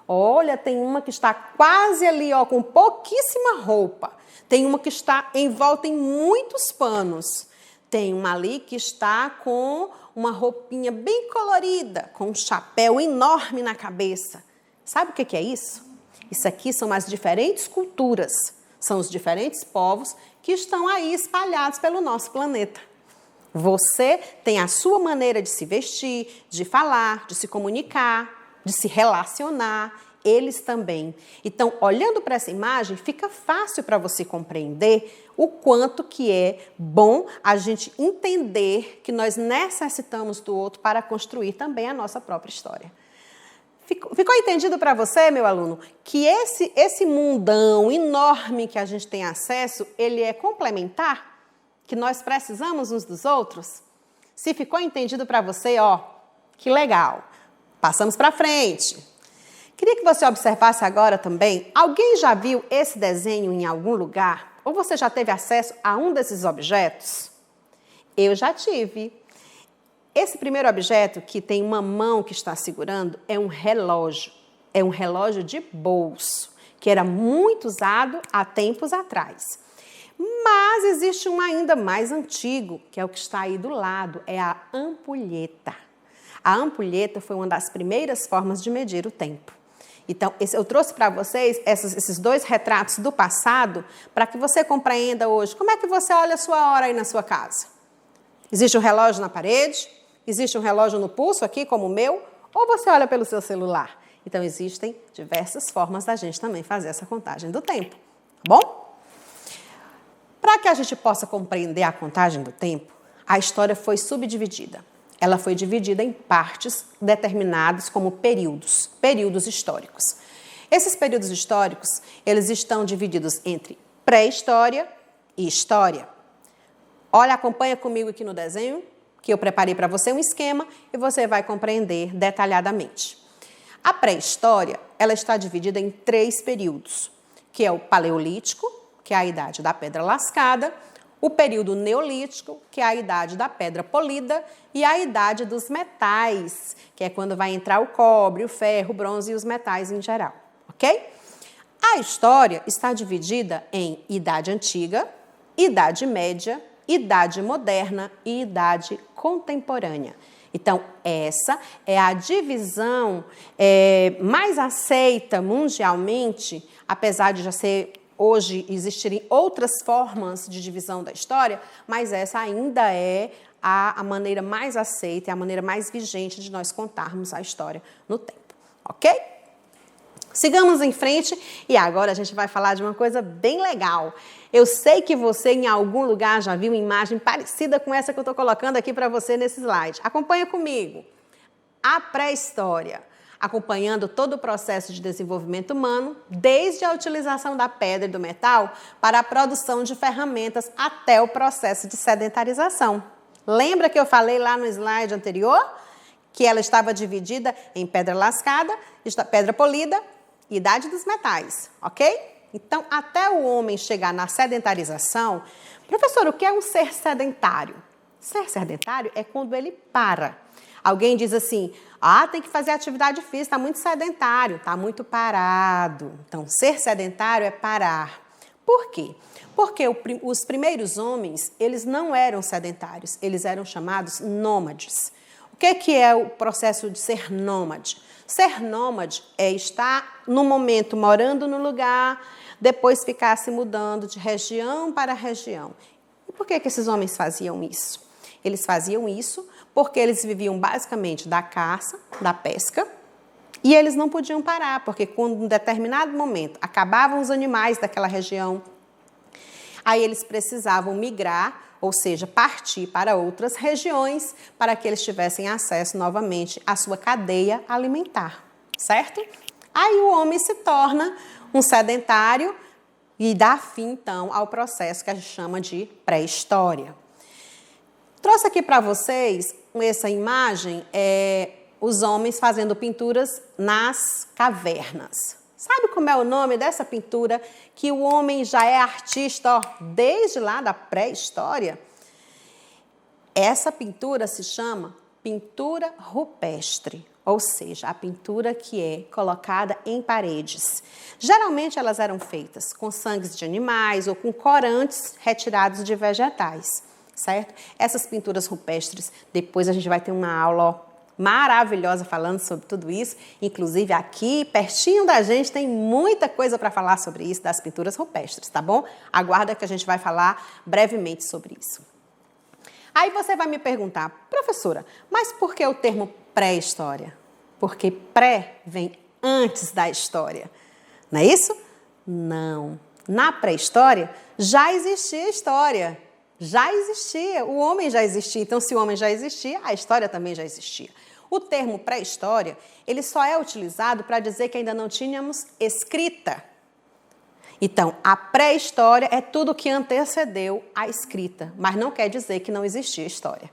Olha, tem uma que está quase ali, com pouquíssima roupa. Tem uma que está envolta em muitos panos. Tem uma ali que está com uma roupinha bem colorida, com um chapéu enorme na cabeça. Sabe o que é isso? Isso aqui são as diferentes culturas. São os diferentes povos que estão aí espalhados pelo nosso planeta. Você tem a sua maneira de se vestir, de falar, de se comunicar, de se relacionar, eles também. Então, olhando para essa imagem, fica fácil para você compreender o quanto que é bom a gente entender que nós necessitamos do outro para construir também a nossa própria história. Ficou entendido para você, meu aluno, que esse mundão enorme que a gente tem acesso, ele é complementar? Que nós precisamos uns dos outros? Se ficou entendido para você, que legal. Passamos para frente. Queria que você observasse agora também, alguém já viu esse desenho em algum lugar? Ou você já teve acesso a um desses objetos? Eu já tive. Esse primeiro objeto, que tem uma mão que está segurando, é um relógio. É um relógio de bolso, que era muito usado há tempos atrás. Mas existe um ainda mais antigo, que é o que está aí do lado, é a ampulheta. A ampulheta foi uma das primeiras formas de medir o tempo. Então, eu trouxe para vocês esses dois retratos do passado para que você compreenda hoje como é que você olha a sua hora aí na sua casa. Existe um relógio na parede? Existe um relógio no pulso aqui, como o meu? Ou você olha pelo seu celular? Então, existem diversas formas da gente também fazer essa contagem do tempo, tá bom? Para que a gente possa compreender a contagem do tempo, a história foi subdividida. Ela foi dividida em partes determinadas como períodos históricos. Esses períodos históricos, eles estão divididos entre pré-história e história. Olha, acompanha comigo aqui no desenho, que eu preparei para você um esquema e você vai compreender detalhadamente. A pré-história, ela está dividida em 3 períodos, que é o paleolítico, que é a idade da pedra lascada, o período neolítico, que é a idade da pedra polida, e a idade dos metais, que é quando vai entrar o cobre, o ferro, o bronze e os metais em geral, ok? A história está dividida em idade antiga, idade média, idade moderna e idade contemporânea. Então, essa é a divisão mais aceita mundialmente, apesar de já ser hoje existirem outras formas de divisão da história, mas essa ainda é a maneira mais aceita, é a maneira mais vigente de nós contarmos a história no tempo, ok? Sigamos em frente e agora a gente vai falar de uma coisa bem legal. Eu sei que você em algum lugar já viu uma imagem parecida com essa que eu estou colocando aqui para você nesse slide. Acompanha comigo. A pré-história, acompanhando todo o processo de desenvolvimento humano, desde a utilização da pedra e do metal para a produção de ferramentas até o processo de sedentarização. Lembra que eu falei lá no slide anterior que ela estava dividida em pedra lascada, pedra polida, idade dos metais, ok? Então, até o homem chegar na sedentarização, professor, o que é um ser sedentário? Ser sedentário é quando ele para. Alguém diz assim, tem que fazer atividade física, está muito sedentário, está muito parado. Então, ser sedentário é parar. Por quê? Porque os primeiros homens, eles não eram sedentários, eles eram chamados nômades. O que é o processo de ser nômade? Ser nômade é estar, no momento, morando no lugar, depois ficar se mudando de região para região. E por que esses homens faziam isso? Eles faziam isso porque eles viviam basicamente da caça, da pesca, e eles não podiam parar, porque quando em determinado momento acabavam os animais daquela região, aí eles precisavam migrar, ou seja, partir para outras regiões para que eles tivessem acesso novamente à sua cadeia alimentar, certo? Aí o homem se torna um sedentário e dá fim, então, ao processo que a gente chama de pré-história. Trouxe aqui para vocês essa imagem, os homens fazendo pinturas nas cavernas. Sabe como é o nome dessa pintura que o homem já é artista desde lá da pré-história? Essa pintura se chama pintura rupestre, ou seja, a pintura que é colocada em paredes. Geralmente elas eram feitas com sangues de animais ou com corantes retirados de vegetais, certo? Essas pinturas rupestres, depois a gente vai ter uma aula maravilhosa falando sobre tudo isso, inclusive aqui, pertinho da gente, tem muita coisa para falar sobre isso, das pinturas rupestres, tá bom? Aguarda que a gente vai falar brevemente sobre isso. Aí você vai me perguntar, professora, mas por que o termo pré-história? Porque pré vem antes da história, não é isso? Não. Na pré-história já existia história, já existia, o homem já existia, então se o homem já existia, a história também já existia. O termo pré-história, ele só é utilizado para dizer que ainda não tínhamos escrita. Então, a pré-história é tudo que antecedeu a escrita, mas não quer dizer que não existia história.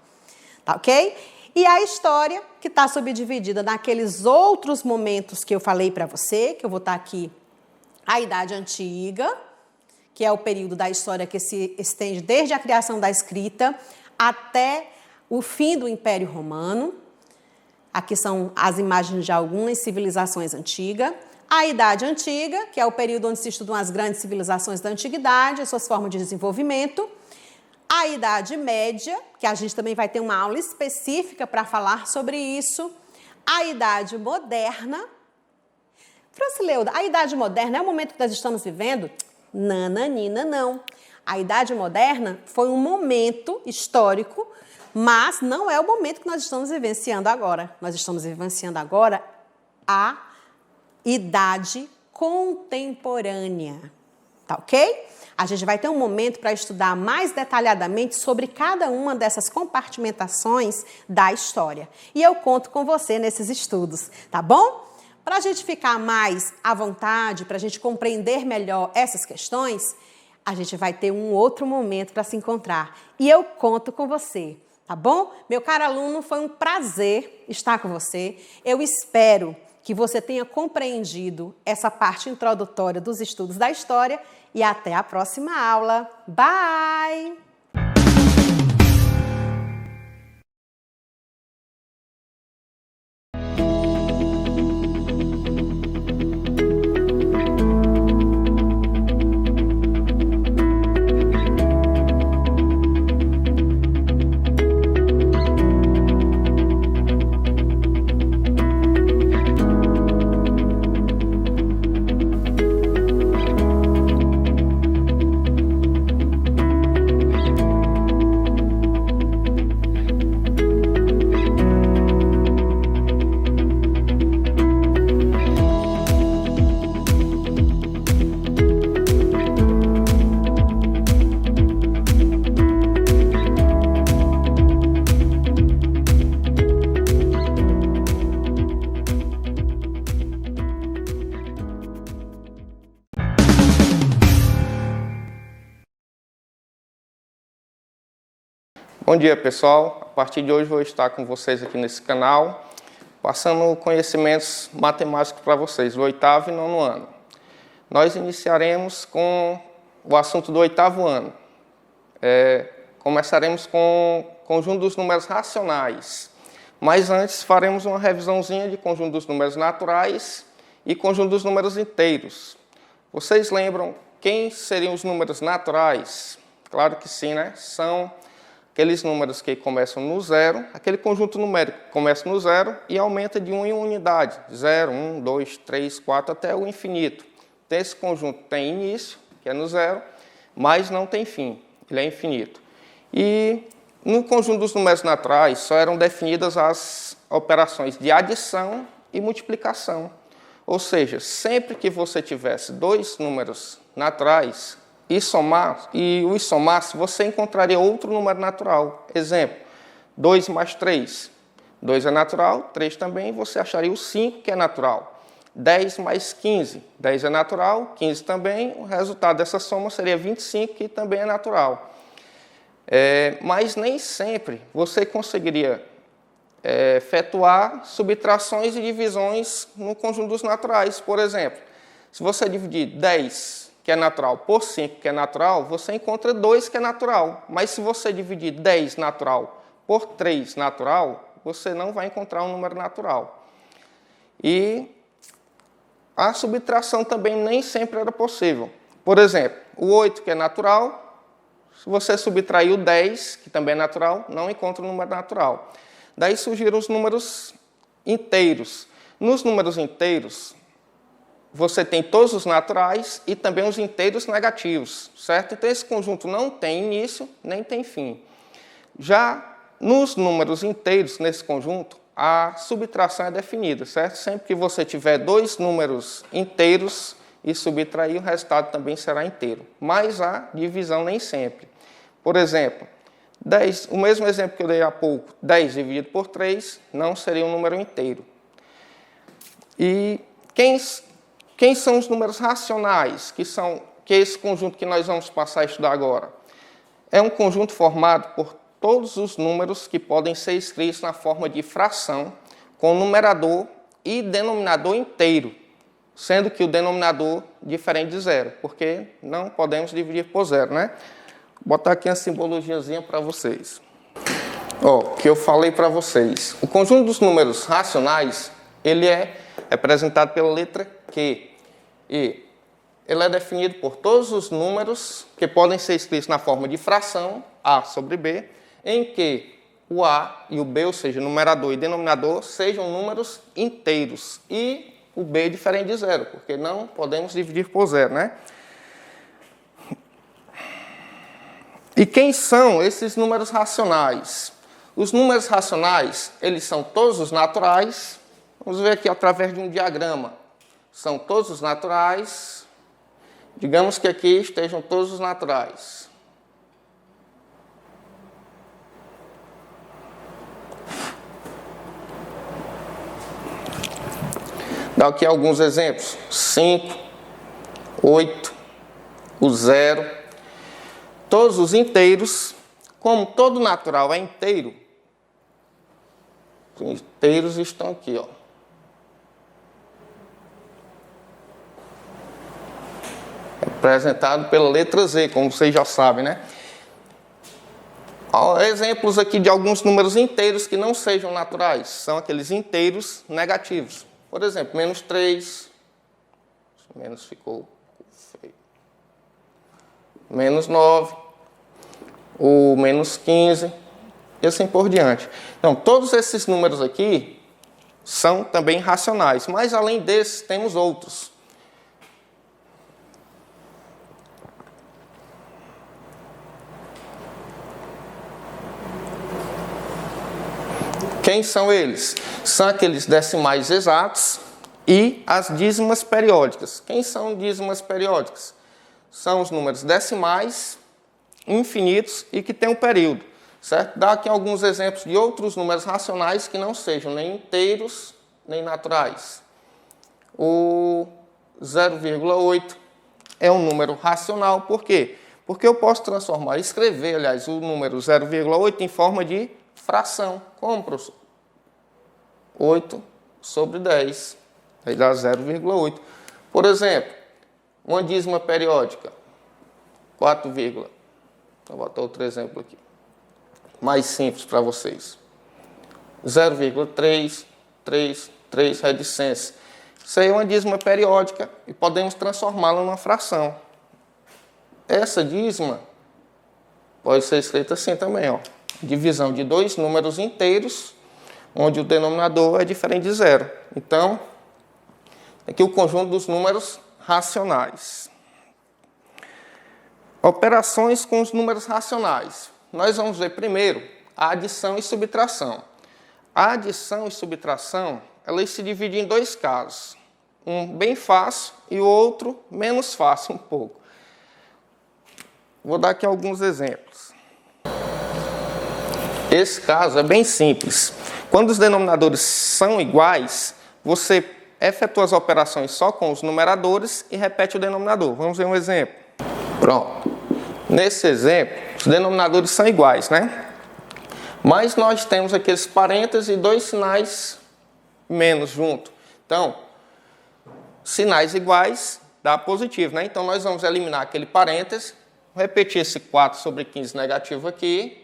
Tá ok? E a história, que está subdividida naqueles outros momentos que eu falei para você, que eu vou estar aqui, a Idade Antiga, que é o período da história que se estende desde a criação da escrita até o fim do Império Romano. Aqui são as imagens de algumas civilizações antigas. A Idade Antiga, que é o período onde se estudam as grandes civilizações da antiguidade, as suas formas de desenvolvimento. A Idade Média, que a gente também vai ter uma aula específica para falar sobre isso. A Idade Moderna. Francileuda, a Idade Moderna é o momento que nós estamos vivendo? Nananina, não. A Idade Moderna foi um momento histórico, mas não é o momento que nós estamos vivenciando agora. Nós estamos vivenciando agora a Idade Contemporânea. Tá ok? A gente vai ter um momento para estudar mais detalhadamente sobre cada uma dessas compartimentações da história. E eu conto com você nesses estudos, tá bom? Para a gente ficar mais à vontade, para a gente compreender melhor essas questões, a gente vai ter um outro momento para se encontrar. E eu conto com você, tá bom? Meu caro aluno, foi um prazer estar com você. Eu espero que você tenha compreendido essa parte introdutória dos estudos da história e até a próxima aula. Bye! Bom dia, pessoal. A partir de hoje vou estar com vocês aqui nesse canal, passando conhecimentos matemáticos para vocês, do 8º e 9º ano. Nós iniciaremos com o assunto do 8º ano. Começaremos com o conjunto dos números racionais, mas antes faremos uma revisãozinha de conjunto dos números naturais e conjunto dos números inteiros. Vocês lembram quem seriam os números naturais? Claro que sim, né? São aqueles números que começam no zero, aquele conjunto numérico que começa no zero e aumenta de 1 em 1 unidade. 0, 1, 2, 3, 4, até o infinito. Então, esse conjunto tem início, que é no zero, mas não tem fim, ele é infinito. E no conjunto dos números naturais só eram definidas as operações de adição e multiplicação. Ou seja, sempre que você tivesse dois números naturais, e os somasse, você encontraria outro número natural. Exemplo, 2 mais 3. 2 é natural, 3 também, você acharia o 5, que é natural. 10 mais 15. 10 é natural, 15 também. O resultado dessa soma seria 25, que também é natural. Mas nem sempre você conseguiria efetuar subtrações e divisões no conjunto dos naturais. Por exemplo, se você dividir 10, que é natural, por 5, que é natural, você encontra 2, que é natural. Mas se você dividir 10 natural por 3 natural, você não vai encontrar um número natural. E a subtração também nem sempre era possível. Por exemplo, o 8, que é natural, se você subtrair o 10, que também é natural, não encontra um número natural. Daí surgiram os números inteiros. Nos números inteiros, você tem todos os naturais e também os inteiros negativos, certo? Então, esse conjunto não tem início, nem tem fim. Já nos números inteiros, nesse conjunto, a subtração é definida, certo? Sempre que você tiver dois números inteiros e subtrair, o resultado também será inteiro. Mas a divisão nem sempre. Por exemplo, 10, o mesmo exemplo que eu dei há pouco, 10 dividido por 3, não seria um número inteiro. E quem são os números racionais, que é esse conjunto que nós vamos passar a estudar agora? É um conjunto formado por todos os números que podem ser escritos na forma de fração, com numerador e denominador inteiro, sendo que o denominador diferente de zero, porque não podemos dividir por zero, né? Vou botar aqui uma simbologiazinha para vocês. Que eu falei para vocês. O conjunto dos números racionais, ele é representado pela letra Q. E ele é definido por todos os números que podem ser escritos na forma de fração, A sobre B, em que o A e o B, ou seja, numerador e denominador, sejam números inteiros. E o B é diferente de zero, porque não podemos dividir por zero, né? E quem são esses números racionais? Os números racionais, eles são todos os naturais. Vamos ver aqui através de um diagrama. São todos os naturais. Digamos que aqui estejam todos os naturais. Dá aqui alguns exemplos. 5, 8, o 0, todos os inteiros, como todo natural é inteiro, os inteiros estão aqui, ó. Representado pela letra Z, como vocês já sabem, né? Exemplos aqui de alguns números inteiros que não sejam naturais, são aqueles inteiros negativos. Por exemplo, menos 3, menos ficou feio, menos 9, o menos 15, e assim por diante. Então, todos esses números aqui são também racionais, mas além desses, temos outros. Quem são eles? São aqueles decimais exatos e as dízimas periódicas. Quem são dízimas periódicas? São os números decimais, infinitos e que têm um período, certo? Dá aqui alguns exemplos de outros números racionais que não sejam nem inteiros nem naturais. O 0,8 é um número racional, por quê? Porque eu posso escrever, aliás, o número 0,8 em forma de fração. Como, professor? 8 sobre 10. Aí dá 0,8. Por exemplo, uma dízima periódica. 4, vou botar outro exemplo aqui. Mais simples para vocês. 0,333 reticência. Isso aí é uma dízima periódica e podemos transformá-la numa fração. Essa dízima pode ser escrita assim também, ó. Divisão de dois números inteiros, onde o denominador é diferente de zero. Então, aqui o conjunto dos números racionais. Operações com os números racionais. Nós vamos ver primeiro a adição e subtração. A adição e subtração, elas se dividem em dois casos. Um bem fácil e o outro menos fácil um pouco. Vou dar aqui alguns exemplos. Esse caso é bem simples. Quando os denominadores são iguais, você efetua as operações só com os numeradores e repete o denominador. Vamos ver um exemplo. Pronto. Nesse exemplo, os denominadores são iguais, né? Mas nós temos aqueles parênteses e dois sinais menos junto. Então, sinais iguais dá positivo, né? Então, nós vamos eliminar aquele parêntese, repetir esse 4 sobre 15 negativo aqui.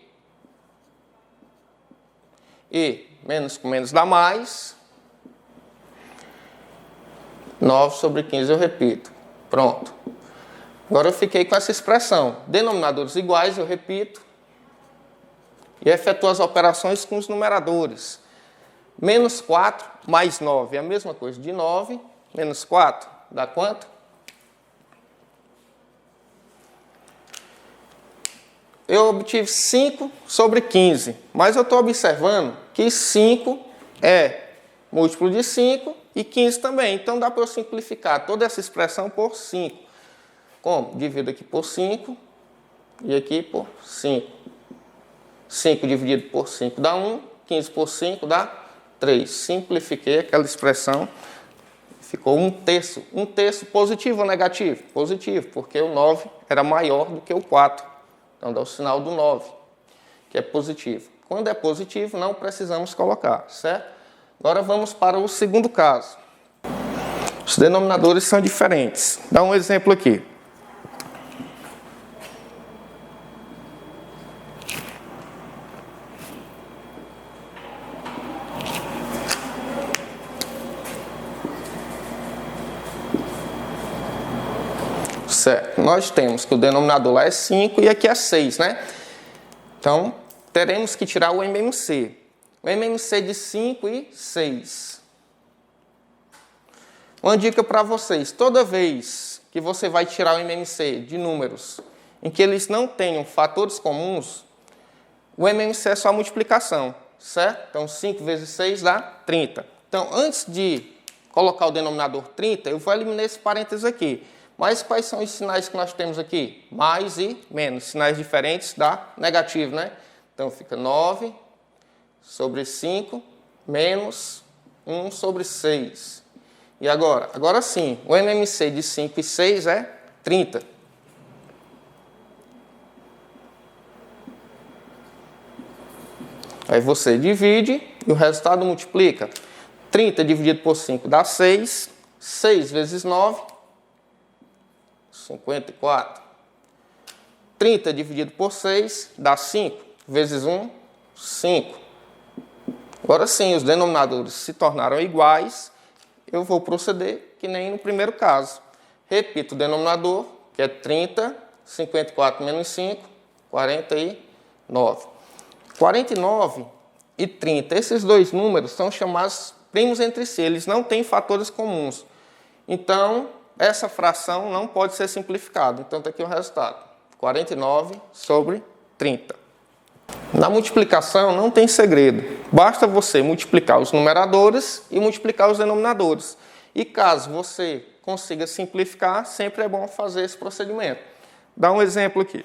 E menos com menos dá mais. 9 sobre 15 eu repito. Pronto. Agora eu fiquei com essa expressão. Denominadores iguais, eu repito. E efetuo as operações com os numeradores. Menos 4 mais 9 é a mesma coisa. De 9, menos 4 dá quanto? Eu obtive 5 sobre 15. Mas eu estou observando que 5 é múltiplo de 5 e 15 também. Então dá para eu simplificar toda essa expressão por 5. Como? Divido aqui por 5 e aqui por 5. 5 dividido por 5 dá 1, 15 por 5 dá 3. Simplifiquei aquela expressão, ficou 1/3. 1/3 positivo ou negativo? Positivo, porque o 9 era maior do que o 4. Então dá o sinal do 9, que é positivo. Quando é positivo, não precisamos colocar, certo? Agora vamos para o segundo caso. Os denominadores são diferentes. Dá um exemplo aqui. Certo. Nós temos que o denominador lá é 5 e aqui é 6, né? Então, teremos que tirar o MMC. O MMC de 5 e 6. Uma dica para vocês. Toda vez que você vai tirar o MMC de números em que eles não tenham fatores comuns, o MMC é só multiplicação, certo? Então, 5 vezes 6 dá 30. Então, antes de colocar o denominador 30, eu vou eliminar esse parênteses aqui. Mas quais são os sinais que nós temos aqui? Mais e menos. Sinais diferentes dá negativo, né? Então fica 9 sobre 5 menos 1 sobre 6. E agora? Agora sim, o MMC de 5 e 6 é 30. Aí você divide e o resultado multiplica. 30 dividido por 5 dá 6. 6 vezes 9, 54. 30 dividido por 6 dá 5. Vezes 1, 5. Agora sim, os denominadores se tornaram iguais. Eu vou proceder que nem no primeiro caso. Repito o denominador, que é 30. 54 menos 5, 49. 49 e 30, esses dois números são chamados primos entre si, eles não têm fatores comuns. Então, essa fração não pode ser simplificada. Então, está aqui o resultado. 49 sobre 30. Na multiplicação não tem segredo. Basta você multiplicar os numeradores e multiplicar os denominadores. E caso você consiga simplificar, sempre é bom fazer esse procedimento. Dá um exemplo aqui.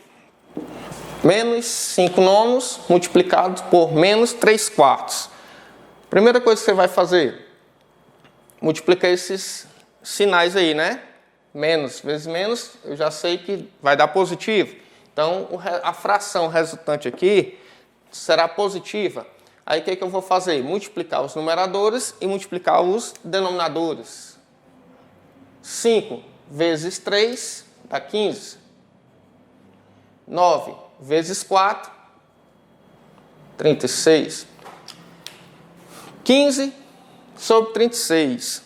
Menos 5 nonos multiplicado por menos 3 quartos. Primeira coisa que você vai fazer, multiplicar esses sinais aí, né? Menos vezes menos, eu já sei que vai dar positivo. Então, a fração resultante aqui será positiva. Aí, o que eu vou fazer? Multiplicar os numeradores e multiplicar os denominadores. 5 vezes 3 dá 15. 9 vezes 4, 36. 15 sobre 36,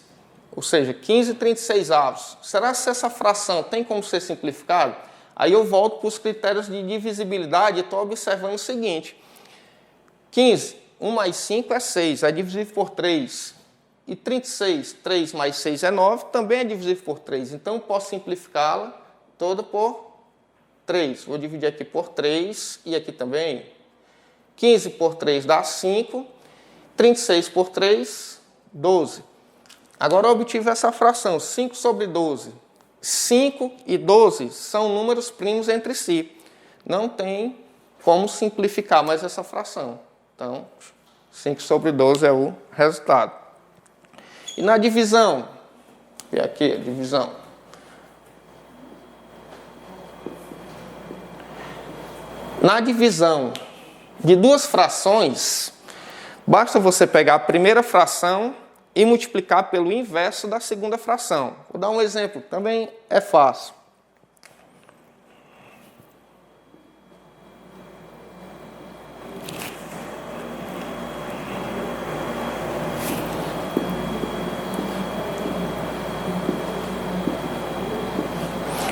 ou seja, 15 36avos. Será que essa fração tem como ser simplificada? Aí eu volto para os critérios de divisibilidade e estou observando o seguinte. 15, 1 mais 5 é 6, é divisível por 3. E 36, 3 mais 6 é 9, também é divisível por 3. Então, eu posso simplificá-la toda por 3. Vou dividir aqui por 3 e aqui também. 15 por 3 dá 5. 36 por 3, 12. Agora eu obtive essa fração, 5 sobre 12. 5 e 12 são números primos entre si. Não tem como simplificar mais essa fração. Então, 5 sobre 12 é o resultado. E na divisão? E aqui a divisão. Na divisão de duas frações, basta você pegar a primeira fração e multiplicar pelo inverso da segunda fração. Vou dar um exemplo, também é fácil.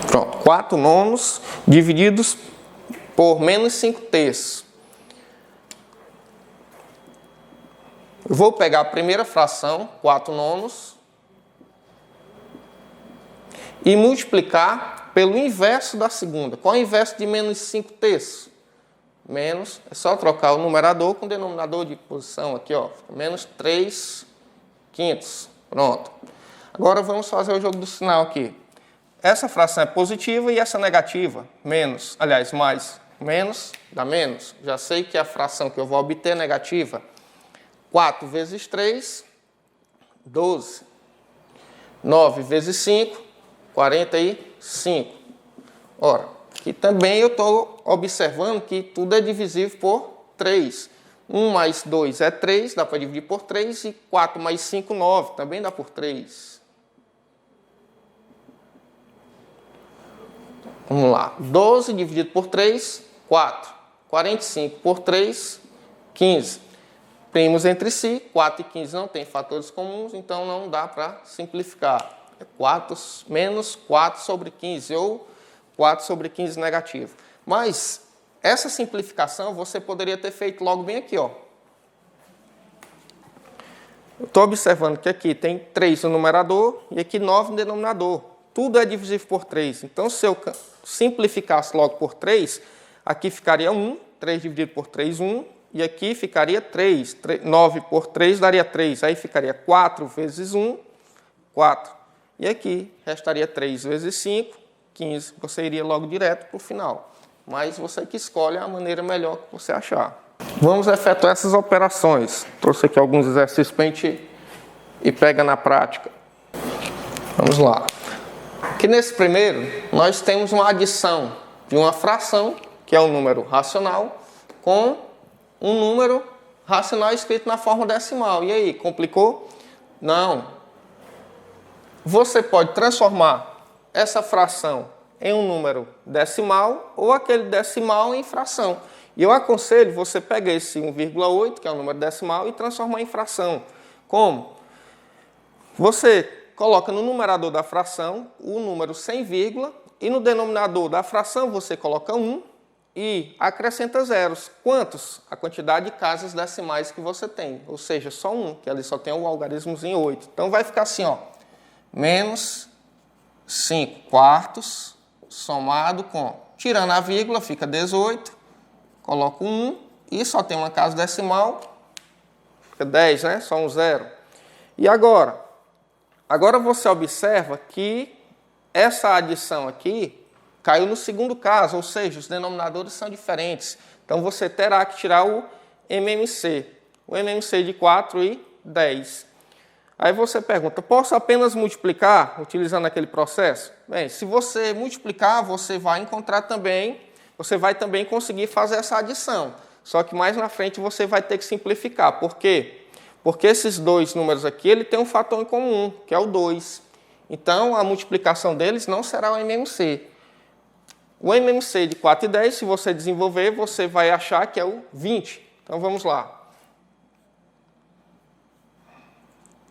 Pronto, 4 nonos divididos por menos 5 terços. Eu vou pegar a primeira fração, 4 nonos, e multiplicar pelo inverso da segunda. Qual é o inverso de menos 5 terços? Menos, é só trocar o numerador com o denominador de posição aqui, ó. Menos 3 quintos. Pronto. Agora vamos fazer o jogo do sinal aqui. Essa fração é positiva e essa negativa. Menos, aliás, mais. Menos dá menos. Já sei que a fração que eu vou obter é negativa. 4 vezes 3, 12. 9 vezes 5, 45. Ora, aqui também eu estou observando que tudo é divisível por 3. 1 mais 2 é 3, dá para dividir por 3. E 4 mais 5, 9, também dá por 3. Vamos lá. 12 dividido por 3, 4. 45 por 3, 15. Primos entre si, 4 e 15 não tem fatores comuns, então não dá para simplificar. É 4 menos 4 sobre 15, ou 4 sobre 15 negativo. Mas essa simplificação você poderia ter feito logo bem aqui, ó. Eu estou observando que aqui tem 3 no numerador e aqui 9 no denominador. Tudo é divisível por 3. Então, se eu simplificasse logo por 3, aqui ficaria 1, 3 dividido por 3, 1. E aqui ficaria 3. 9 por 3 daria 3. Aí ficaria 4 vezes 1, 4. E aqui restaria 3 vezes 5, 15. Você iria logo direto para o final. Mas você que escolhe a maneira melhor que você achar. Vamos efetuar essas operações. Trouxe aqui alguns exercícios para a gente ir pega na prática. Vamos lá. Aqui nesse primeiro, nós temos uma adição de uma fração, que é um número racional, com um número racional escrito na forma decimal. E aí, complicou? Não. Você pode transformar essa fração em um número decimal ou aquele decimal em fração. E eu aconselho você pegar esse 1,8, que é um número decimal, e transformar em fração. Como? Você coloca no numerador da fração o número sem vírgula e no denominador da fração você coloca 1 e acrescenta zeros. Quantos? A quantidade de casas decimais que você tem, ou seja, só 1, que ali só tem o algarismozinho 8. Então vai ficar assim, ó, menos 5 quartos somado com, tirando a vírgula, fica 18, coloco 1 e só tem uma casa decimal, fica 10, né? Só um zero. E agora você observa que essa adição aqui caiu no segundo caso, ou seja, os denominadores são diferentes. Então, você terá que tirar o MMC. O MMC de 4 e 10. Aí você pergunta, posso apenas multiplicar utilizando aquele processo? Bem, se você multiplicar, você vai também conseguir fazer essa adição. Só que mais na frente você vai ter que simplificar. Por quê? Porque esses dois números aqui, ele tem um fator em comum, que é o 2. Então, a multiplicação deles não será o MMC. O MMC de 4 e 10, se você desenvolver, você vai achar que é o 20. Então, vamos lá.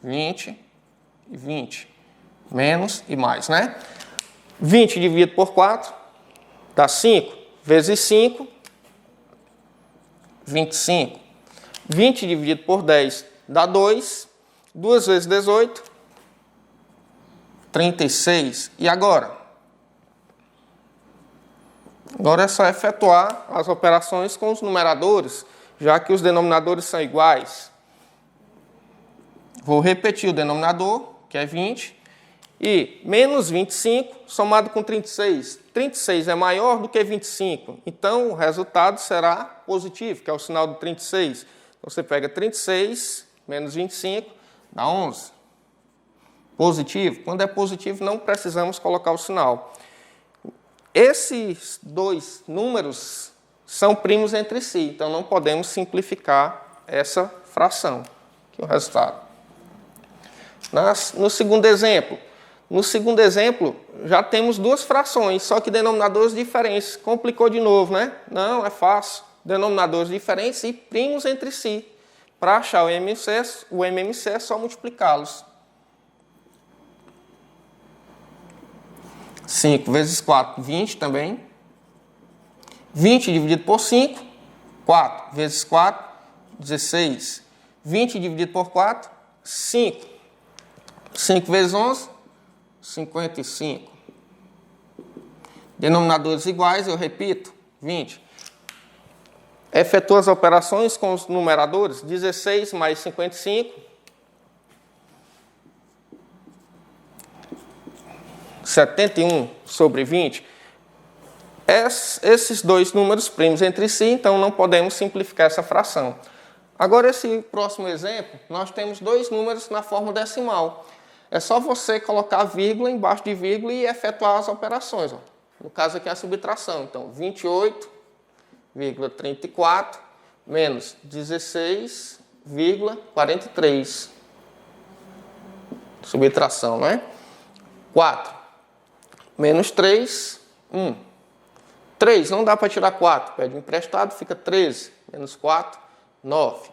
20 e 20. Menos e mais, né? 20 dividido por 4 dá 5. Vezes 5, 25. 20 dividido por 10 dá 2. 2 vezes 18, 36. E agora? Agora é só efetuar as operações com os numeradores, já que os denominadores são iguais. Vou repetir o denominador, que é 20, e menos 25 somado com 36. 36 é maior do que 25, então o resultado será positivo, que é o sinal do 36. Então, você pega 36 menos 25, dá 11. Positivo. Quando é positivo, não precisamos colocar o sinal. Esses dois números são primos entre si, então não podemos simplificar essa fração, que é o resultado. No segundo exemplo, já temos duas frações, só que denominadores diferentes. Complicou de novo, né? Não, é fácil. Denominadores diferentes e primos entre si. Para achar o MMC é só multiplicá-los. 5 vezes 4, 20 também. 20 dividido por 5, 4 vezes 4, 16. 20 dividido por 4, 5. 5 vezes 11, 55. Denominadores iguais, eu repito, 20. Efetua as operações com os numeradores, 16 mais 55. 71 sobre 20. Esses dois números primos entre si, então não podemos simplificar essa fração. Agora, esse próximo exemplo, nós temos dois números na forma decimal. É só você colocar vírgula embaixo de vírgula e efetuar as operações. Ó. No caso aqui é a subtração. Então, 28,34 menos 16,43. Subtração, não é? 4 menos 3, 1. 3, não dá para tirar 4. Pede um emprestado, fica 13. Menos 4, 9.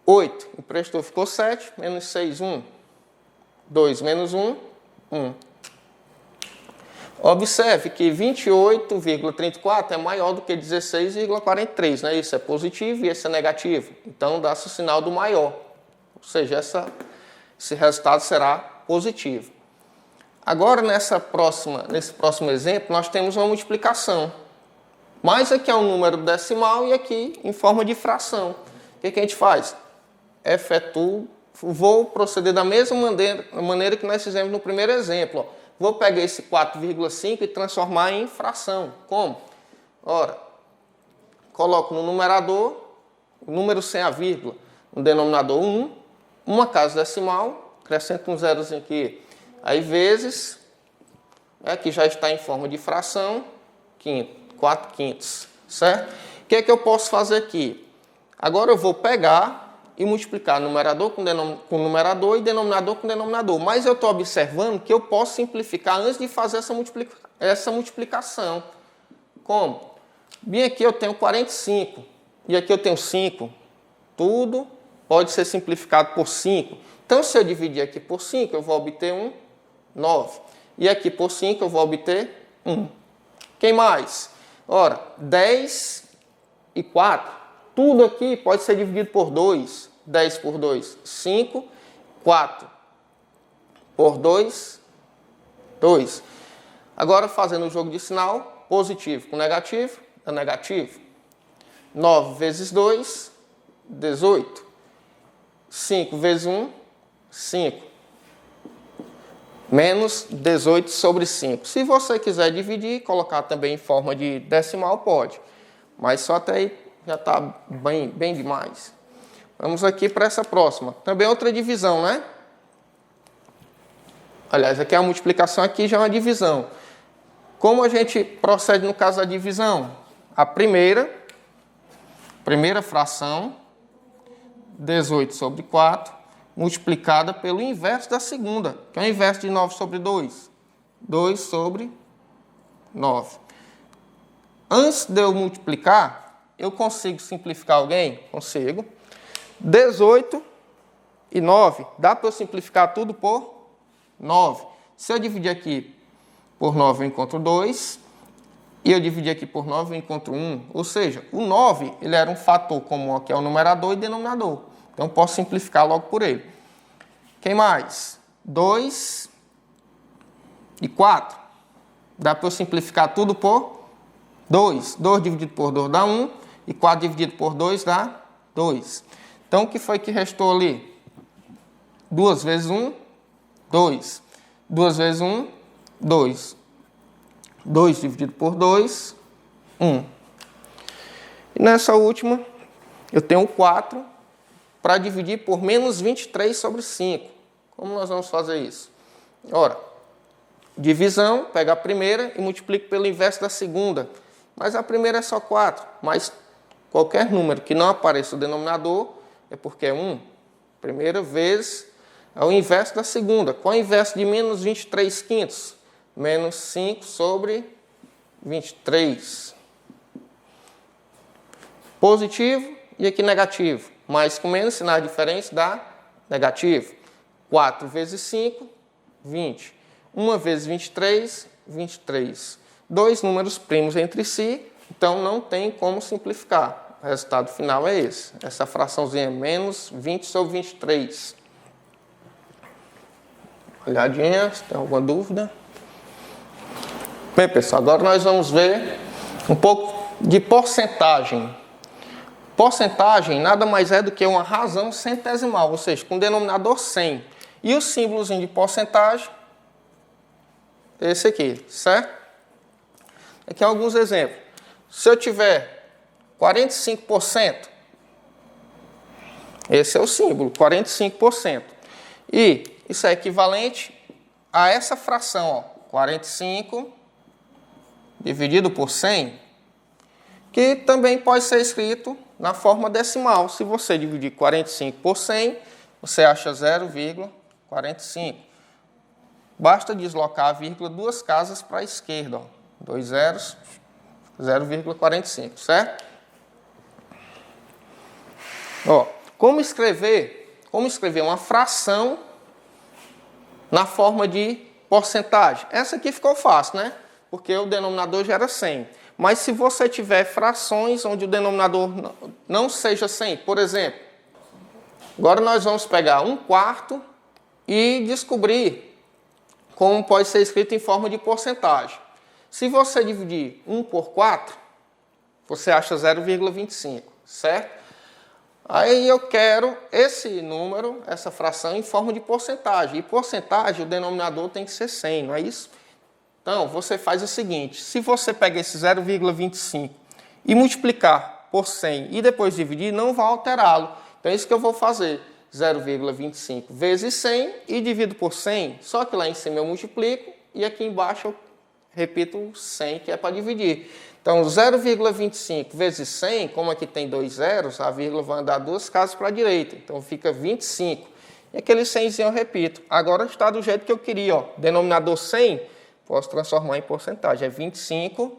8, emprestou, ficou 7. Menos 6, 1. 2 menos 1, 1. Observe que 28,34 é maior do que 16,43. Né? Isso é positivo e esse é negativo. Então, dá-se o sinal do maior. Ou seja, esse resultado será positivo. Agora, nesse próximo exemplo, nós temos uma multiplicação. Mas aqui é um número decimal e aqui em forma de fração. O que a gente faz? Vou proceder da mesma maneira que nós fizemos no primeiro exemplo. Ó. Vou pegar esse 4,5 e transformar em fração. Como? Ora, coloco no numerador o número sem a vírgula. No denominador 1, uma casa decimal, acrescento um zerozinho aqui. Aí, vezes, aqui já está em forma de fração, 4 quintos, certo? O que é que eu posso fazer aqui? Agora eu vou pegar e multiplicar numerador com numerador e denominador com denominador. Mas eu estou observando que eu posso simplificar antes de fazer essa multiplicação. Como? Bem, aqui eu tenho 45 e aqui eu tenho 5. Tudo pode ser simplificado por 5. Então, se eu dividir aqui por 5, eu vou obter 9. E aqui por 5 eu vou obter 1. Quem mais? Ora, 10 e 4. Tudo aqui pode ser dividido por 2. 10 por 2, 5. 4 por 2, 2. Agora, fazendo o jogo de sinal, positivo com negativo, é negativo. 9 vezes 2, 18. 5 vezes 1, 5. Menos 18 sobre 5. Se você quiser dividir, colocar também em forma de decimal, pode. Mas só até aí já está bem demais. Vamos aqui para essa próxima. Também outra divisão, né? Aliás, aqui é a multiplicação, aqui já é uma divisão. Como a gente procede no caso da divisão? A primeira fração, 18 sobre 4, multiplicada pelo inverso da segunda, que é o inverso de 9 sobre 2. 2 sobre 9. Antes de eu multiplicar, eu consigo simplificar alguém? Consigo. 18 e 9. Dá para eu simplificar tudo por 9. Se eu dividir aqui por 9, eu encontro 2. E eu dividir aqui por 9, eu encontro 1. Ou seja, o 9 ele era um fator comum aqui, é o numerador e denominador. Então, posso simplificar logo por ele. Quem mais? 2 e 4. Dá para eu simplificar tudo por 2. 2 dividido por 2 dá 1. E 4 dividido por 2 dá 2. Então, o que foi que restou ali? 2 vezes 1, 2. 2 vezes 1, 2. 2 dividido por 2, 1. E nessa última, eu tenho 4 para dividir por menos 23 sobre 5. Como nós vamos fazer isso? Ora, divisão, pega a primeira e multiplica pelo inverso da segunda. Mas a primeira é só 4. Mas qualquer número que não apareça o denominador é porque é 1. Primeira vez é o inverso da segunda. Qual é o inverso de menos 23 quintos? Menos 5 sobre 23. Positivo e aqui negativo. Mais com menos, sinais diferentes dá negativo. 4 vezes 5, 20. 1 vezes 23, 23. Dois números primos entre si, então não tem como simplificar. O resultado final é esse. Essa fraçãozinha é menos 20 sobre 23. Olhadinha, se tem alguma dúvida. Bem, pessoal, agora nós vamos ver um pouco de porcentagem. Porcentagem nada mais é do que uma razão centesimal, ou seja, com denominador 100. E o símbolozinho de porcentagem, esse aqui, certo? Aqui alguns exemplos. Se eu tiver 45%, esse é o símbolo, 45%. E isso é equivalente a essa fração, ó, 45 dividido por 100, que também pode ser escrito na forma decimal. Se você dividir 45 por 100, você acha 0,45. Basta deslocar a vírgula 2 casas para a esquerda. Ó. 2 zeros, 0,45, certo? Ó, como escrever uma fração na forma de porcentagem? Essa aqui ficou fácil, né? Porque o denominador já era 100. Mas se você tiver frações onde o denominador não seja 100, por exemplo, agora nós vamos pegar 1/4 e descobrir como pode ser escrito em forma de porcentagem. Se você dividir 1 por 4, você acha 0,25, certo? Aí eu quero esse número, essa fração, em forma de porcentagem. E porcentagem, o denominador tem que ser 100, não é isso? Então, você faz o seguinte, se você pegar esse 0,25 e multiplicar por 100 e depois dividir, não vai alterá-lo. Então, é isso que eu vou fazer. 0,25 vezes 100 e divido por 100, só que lá em cima eu multiplico e aqui embaixo eu repito 100, que é para dividir. Então, 0,25 vezes 100, como aqui tem 2 zeros, a vírgula vai andar 2 casas para a direita. Então, fica 25. E aquele 100 eu repito. Agora está do jeito que eu queria. Ó. Denominador 100, posso transformar em porcentagem. É 25%.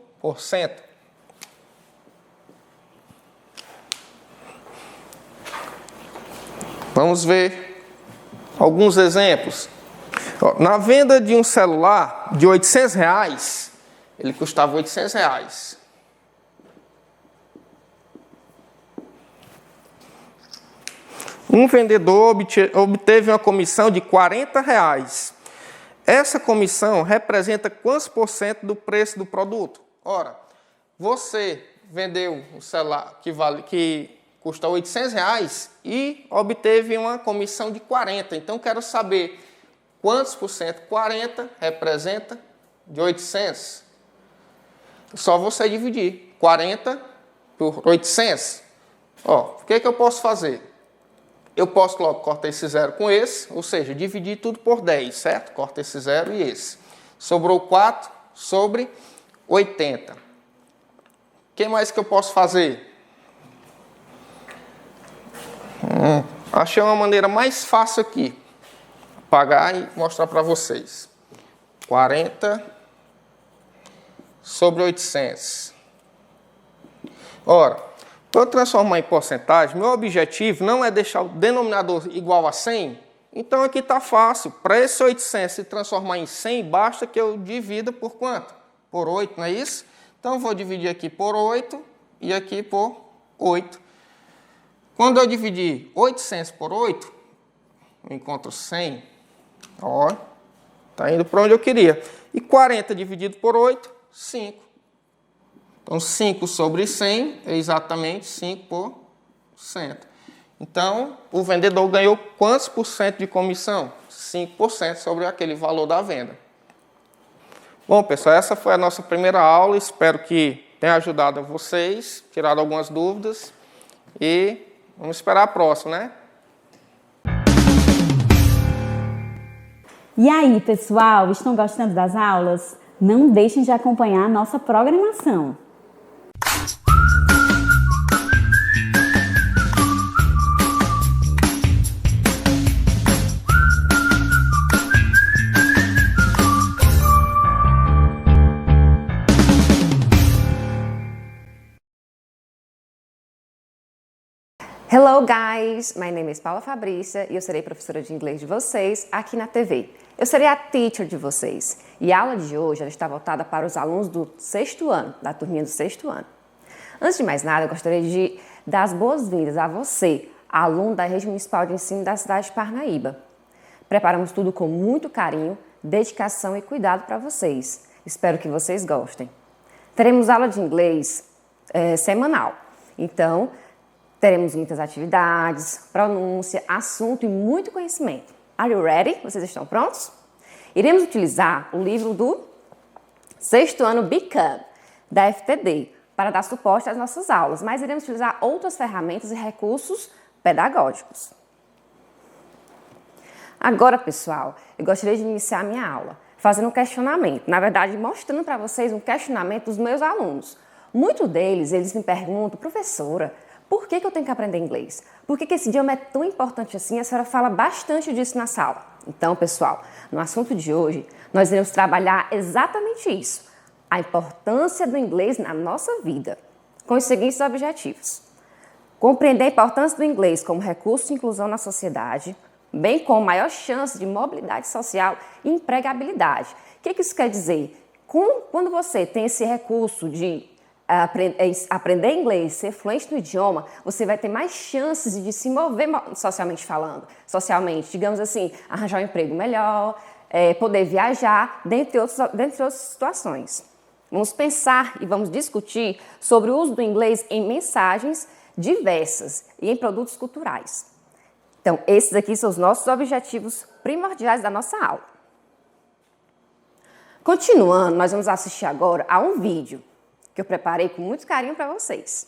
Vamos ver alguns exemplos. Ó, na venda de um celular de R$800, ele custava R$800. Um vendedor obteve uma comissão de R$40. Essa comissão representa quantos por cento do preço do produto? Ora, você vendeu um celular que custa R$800 e obteve uma comissão de 40. Então, quero saber quantos por cento 40 representa de 800. Só você dividir 40 por 800. Ó, o que eu posso fazer? Eu posso logo cortar esse zero com esse, ou seja, dividir tudo por 10, certo? Corta esse zero e esse. Sobrou 4 sobre 80. O que mais que eu posso fazer? Achei uma maneira mais fácil aqui. Pagar e mostrar para vocês. 40 sobre 800. Ora, para eu transformar em porcentagem, meu objetivo não é deixar o denominador igual a 100. Então aqui está fácil. Para esse 800 se transformar em 100, basta que eu divida por quanto? Por 8, não é isso? Então eu vou dividir aqui por 8 e aqui por 8. Quando eu dividir 800 por 8, eu encontro 100. Ó, está indo para onde eu queria. E 40 dividido por 8, 5. Então, 5 sobre 100 é exatamente 5%. Então, o vendedor ganhou quantos por cento de comissão? 5% sobre aquele valor da venda. Bom, pessoal, essa foi a nossa primeira aula. Espero que tenha ajudado a vocês, tirado algumas dúvidas. E vamos esperar a próxima, né? E aí, pessoal, estão gostando das aulas? Não deixem de acompanhar a nossa programação. Hello guys, my name is Paula Fabrícia e eu serei professora de inglês de vocês aqui na TV. Eu serei a teacher de vocês e a aula de hoje ela está voltada para os alunos do 6º ano, da turminha do 6º ano. Antes de mais nada, eu gostaria de dar as boas-vindas a você, aluno da Rede Municipal de Ensino da cidade de Parnaíba. Preparamos tudo com muito carinho, dedicação e cuidado para vocês. Espero que vocês gostem. Teremos aula de inglês semanal, então teremos muitas atividades, pronúncia, assunto e muito conhecimento. Are you ready? Vocês estão prontos? Iremos utilizar o livro do 6º ano Become, da FTD, para dar suporte às nossas aulas, mas iremos utilizar outras ferramentas e recursos pedagógicos. Agora, pessoal, eu gostaria de iniciar a minha aula fazendo um questionamento, na verdade, mostrando para vocês um questionamento dos meus alunos. Muitos deles, eles me perguntam, professora, por que eu tenho que aprender inglês? Por que esse idioma é tão importante assim? A senhora fala bastante disso na sala. Então, pessoal, no assunto de hoje, nós iremos trabalhar exatamente isso. A importância do inglês na nossa vida, com os seguintes objetivos. Compreender a importância do inglês como recurso de inclusão na sociedade, bem como maior chance de mobilidade social e empregabilidade. O que isso quer dizer? Quando você tem esse recurso de aprender inglês, ser fluente no idioma, você vai ter mais chances de se mover socialmente falando. Socialmente, digamos assim, arranjar um emprego melhor, poder viajar, dentre outras situações. Vamos pensar e vamos discutir sobre o uso do inglês em mensagens diversas e em produtos culturais. Então, esses aqui são os nossos objetivos primordiais da nossa aula. Continuando, nós vamos assistir agora a um vídeo que eu preparei com muito carinho para vocês.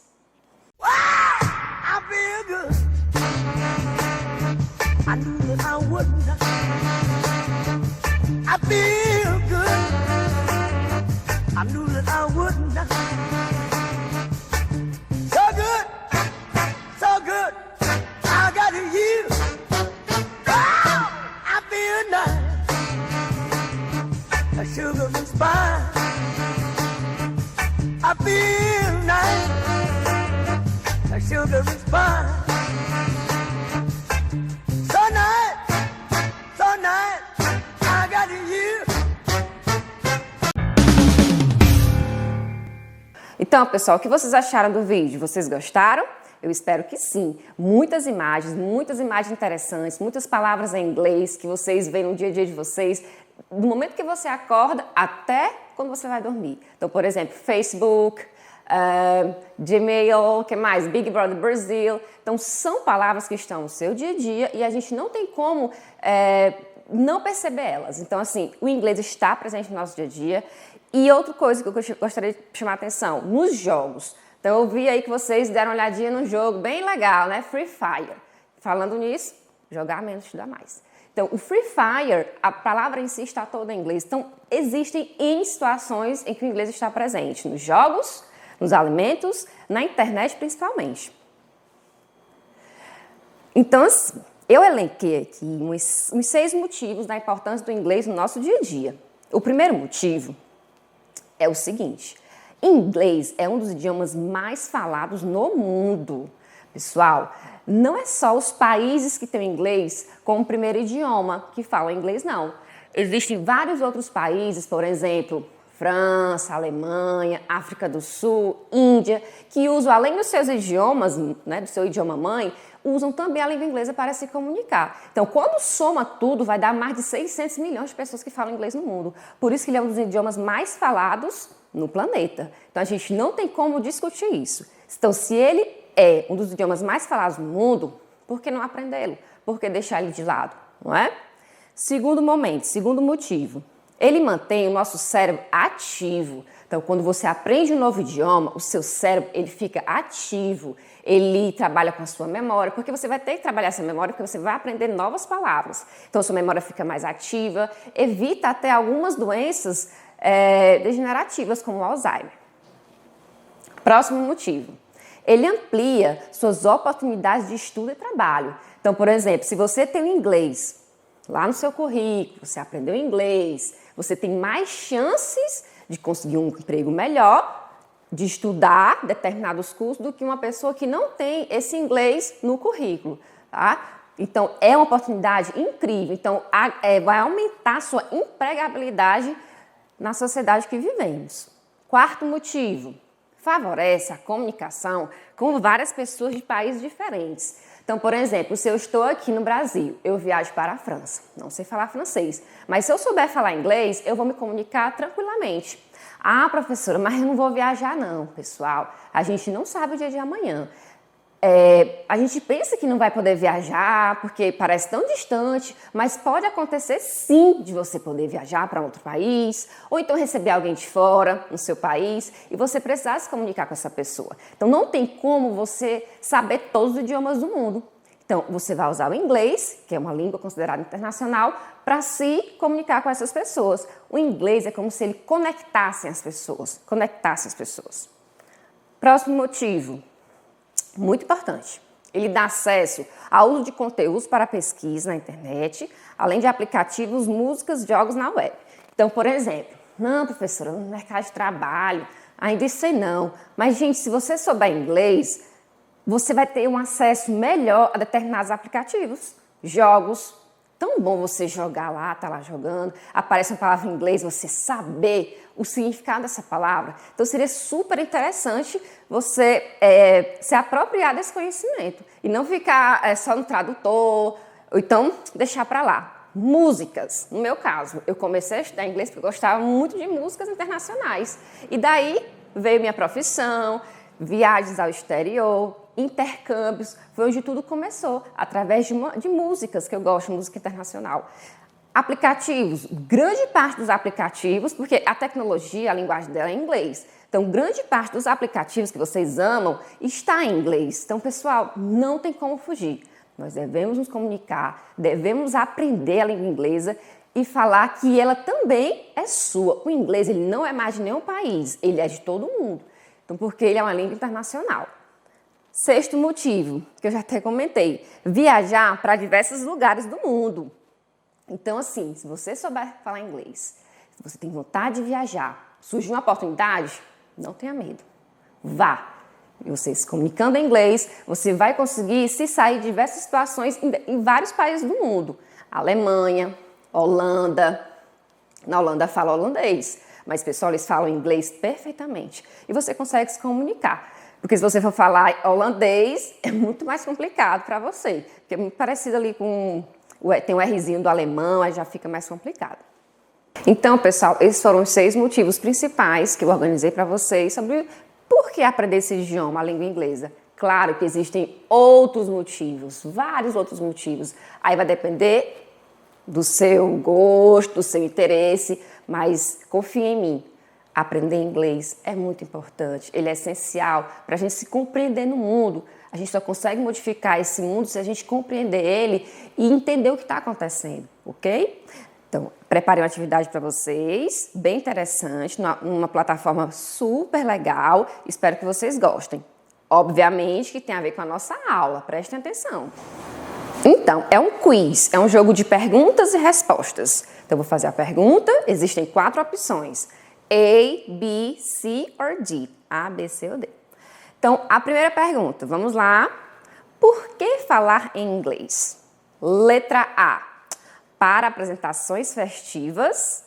sugar and spice. I feel nice, like sugar and spice. So nice, I got you. Então, pessoal, o que vocês acharam do vídeo? Vocês gostaram? Eu espero que sim. Muitas imagens interessantes, muitas palavras em inglês que vocês veem no dia a dia de vocês, do momento que você acorda até quando você vai dormir. Então, por exemplo, Facebook, Gmail, que mais? Big Brother Brasil. Então, são palavras que estão no seu dia a dia e a gente não tem como não perceber elas. Então, assim, o inglês está presente no nosso dia a dia. E outra coisa que eu gostaria de chamar a atenção, nos jogos. Então, eu vi aí que vocês deram uma olhadinha num jogo bem legal, né? Free Fire. Falando nisso, jogar menos, estudar mais. Então, o Free Fire, a palavra em si está toda em inglês. Então, existem N situações em que o inglês está presente. Nos jogos, nos alimentos, na internet principalmente. Então, assim, eu elenquei aqui uns 6 motivos da importância do inglês no nosso dia a dia. O primeiro motivo é o seguinte: inglês é um dos idiomas mais falados no mundo. Pessoal, não é só os países que têm inglês como primeiro idioma que falam inglês, não. Existem vários outros países, por exemplo, França, Alemanha, África do Sul, Índia, que usam, além dos seus idiomas, né, do seu idioma mãe, usam também a língua inglesa para se comunicar. Então, quando soma tudo, vai dar mais de 600 milhões de pessoas que falam inglês no mundo. Por isso que ele é um dos idiomas mais falados no planeta. Então, a gente não tem como discutir isso. Então, se ele é um dos idiomas mais falados no mundo, por que não aprendê-lo? Por que deixar ele de lado, não é? Segundo motivo, ele mantém o nosso cérebro ativo. Então, quando você aprende um novo idioma, o seu cérebro ele fica ativo, ele trabalha com a sua memória, porque você vai ter que trabalhar essa memória, porque você vai aprender novas palavras. Então, sua memória fica mais ativa, evita até algumas doenças degenerativas, como o Alzheimer. Próximo motivo, ele amplia suas oportunidades de estudo e trabalho. Então, por exemplo, se você tem o inglês lá no seu currículo, você aprendeu inglês, você tem mais chances de conseguir um emprego melhor, de estudar determinados cursos do que uma pessoa que não tem esse inglês no currículo, tá? Então, é uma oportunidade incrível. Então, vai aumentar a sua empregabilidade na sociedade que vivemos. Quarto motivo, favorece a comunicação com várias pessoas de países diferentes. Então, por exemplo, se eu estou aqui no Brasil, eu viajo para a França, não sei falar francês, mas se eu souber falar inglês, eu vou me comunicar tranquilamente. Ah, professora, mas eu não vou viajar não, pessoal. A gente não sabe o dia de amanhã. A gente pensa que não vai poder viajar porque parece tão distante, mas pode acontecer sim de você poder viajar para outro país ou então receber alguém de fora no seu país e você precisar se comunicar com essa pessoa. Então não tem como você saber todos os idiomas do mundo. Então você vai usar o inglês, que é uma língua considerada internacional, para se comunicar com essas pessoas. O inglês é como se ele conectasse as pessoas. Próximo motivo. Muito importante. Ele dá acesso ao uso de conteúdos para pesquisa na internet, além de aplicativos, músicas, jogos na web. Então, por exemplo, não, professora, no mercado de trabalho, ainda sei não. Mas, gente, se você souber inglês, você vai ter um acesso melhor a determinados aplicativos, jogos. Tão bom você jogar lá, tá lá jogando, aparece uma palavra em inglês, você saber o significado dessa palavra. Então, seria super interessante você se apropriar desse conhecimento e não ficar só no tradutor, ou então deixar para lá. Músicas. No meu caso, eu comecei a estudar inglês porque eu gostava muito de músicas internacionais. E daí veio minha profissão, viagens ao exterior, intercâmbios, foi onde tudo começou, através de músicas, que eu gosto de música internacional. Aplicativos, grande parte dos aplicativos, porque a tecnologia, a linguagem dela é em inglês. Então, grande parte dos aplicativos que vocês amam está em inglês. Então, pessoal, não tem como fugir. Nós devemos nos comunicar, devemos aprender a língua inglesa e falar que ela também é sua. O inglês ele não é mais de nenhum país, ele é de todo mundo. Então, porque ele é uma língua internacional. Sexto motivo, que eu já até comentei, viajar para diversos lugares do mundo. Então, assim, se você souber falar inglês, Você tem vontade de viajar. Surge uma oportunidade? Não tenha medo. Vá. E você se comunicando em inglês, você vai conseguir se sair de diversas situações em vários países do mundo. Alemanha, Holanda. Na Holanda fala holandês, mas pessoal, eles falam inglês perfeitamente. E você consegue se comunicar. Porque se você for falar holandês, é muito mais complicado para você. Porque é muito parecido ali com... Tem um Rzinho do alemão, aí já fica mais complicado. Então, pessoal, esses foram os 6 motivos principais que eu organizei para vocês sobre por que aprender esse idioma, a língua inglesa. Claro que existem outros motivos, vários outros motivos. Aí vai depender do seu gosto, do seu interesse, mas confie em mim. Aprender inglês é muito importante, ele é essencial para a gente se compreender no mundo. A gente só consegue modificar esse mundo se a gente compreender ele e entender o que está acontecendo, ok? Então, preparei uma atividade para vocês, bem interessante, numa plataforma super legal, espero que vocês gostem. Obviamente que tem a ver com a nossa aula, prestem atenção. Então, é um quiz, é um jogo de perguntas e respostas. Então, eu vou fazer a pergunta, existem 4 opções. A, B, C ou D. A, B, C ou D. Então, a primeira pergunta, vamos lá. Por que falar em inglês? Letra A. Para apresentações festivas.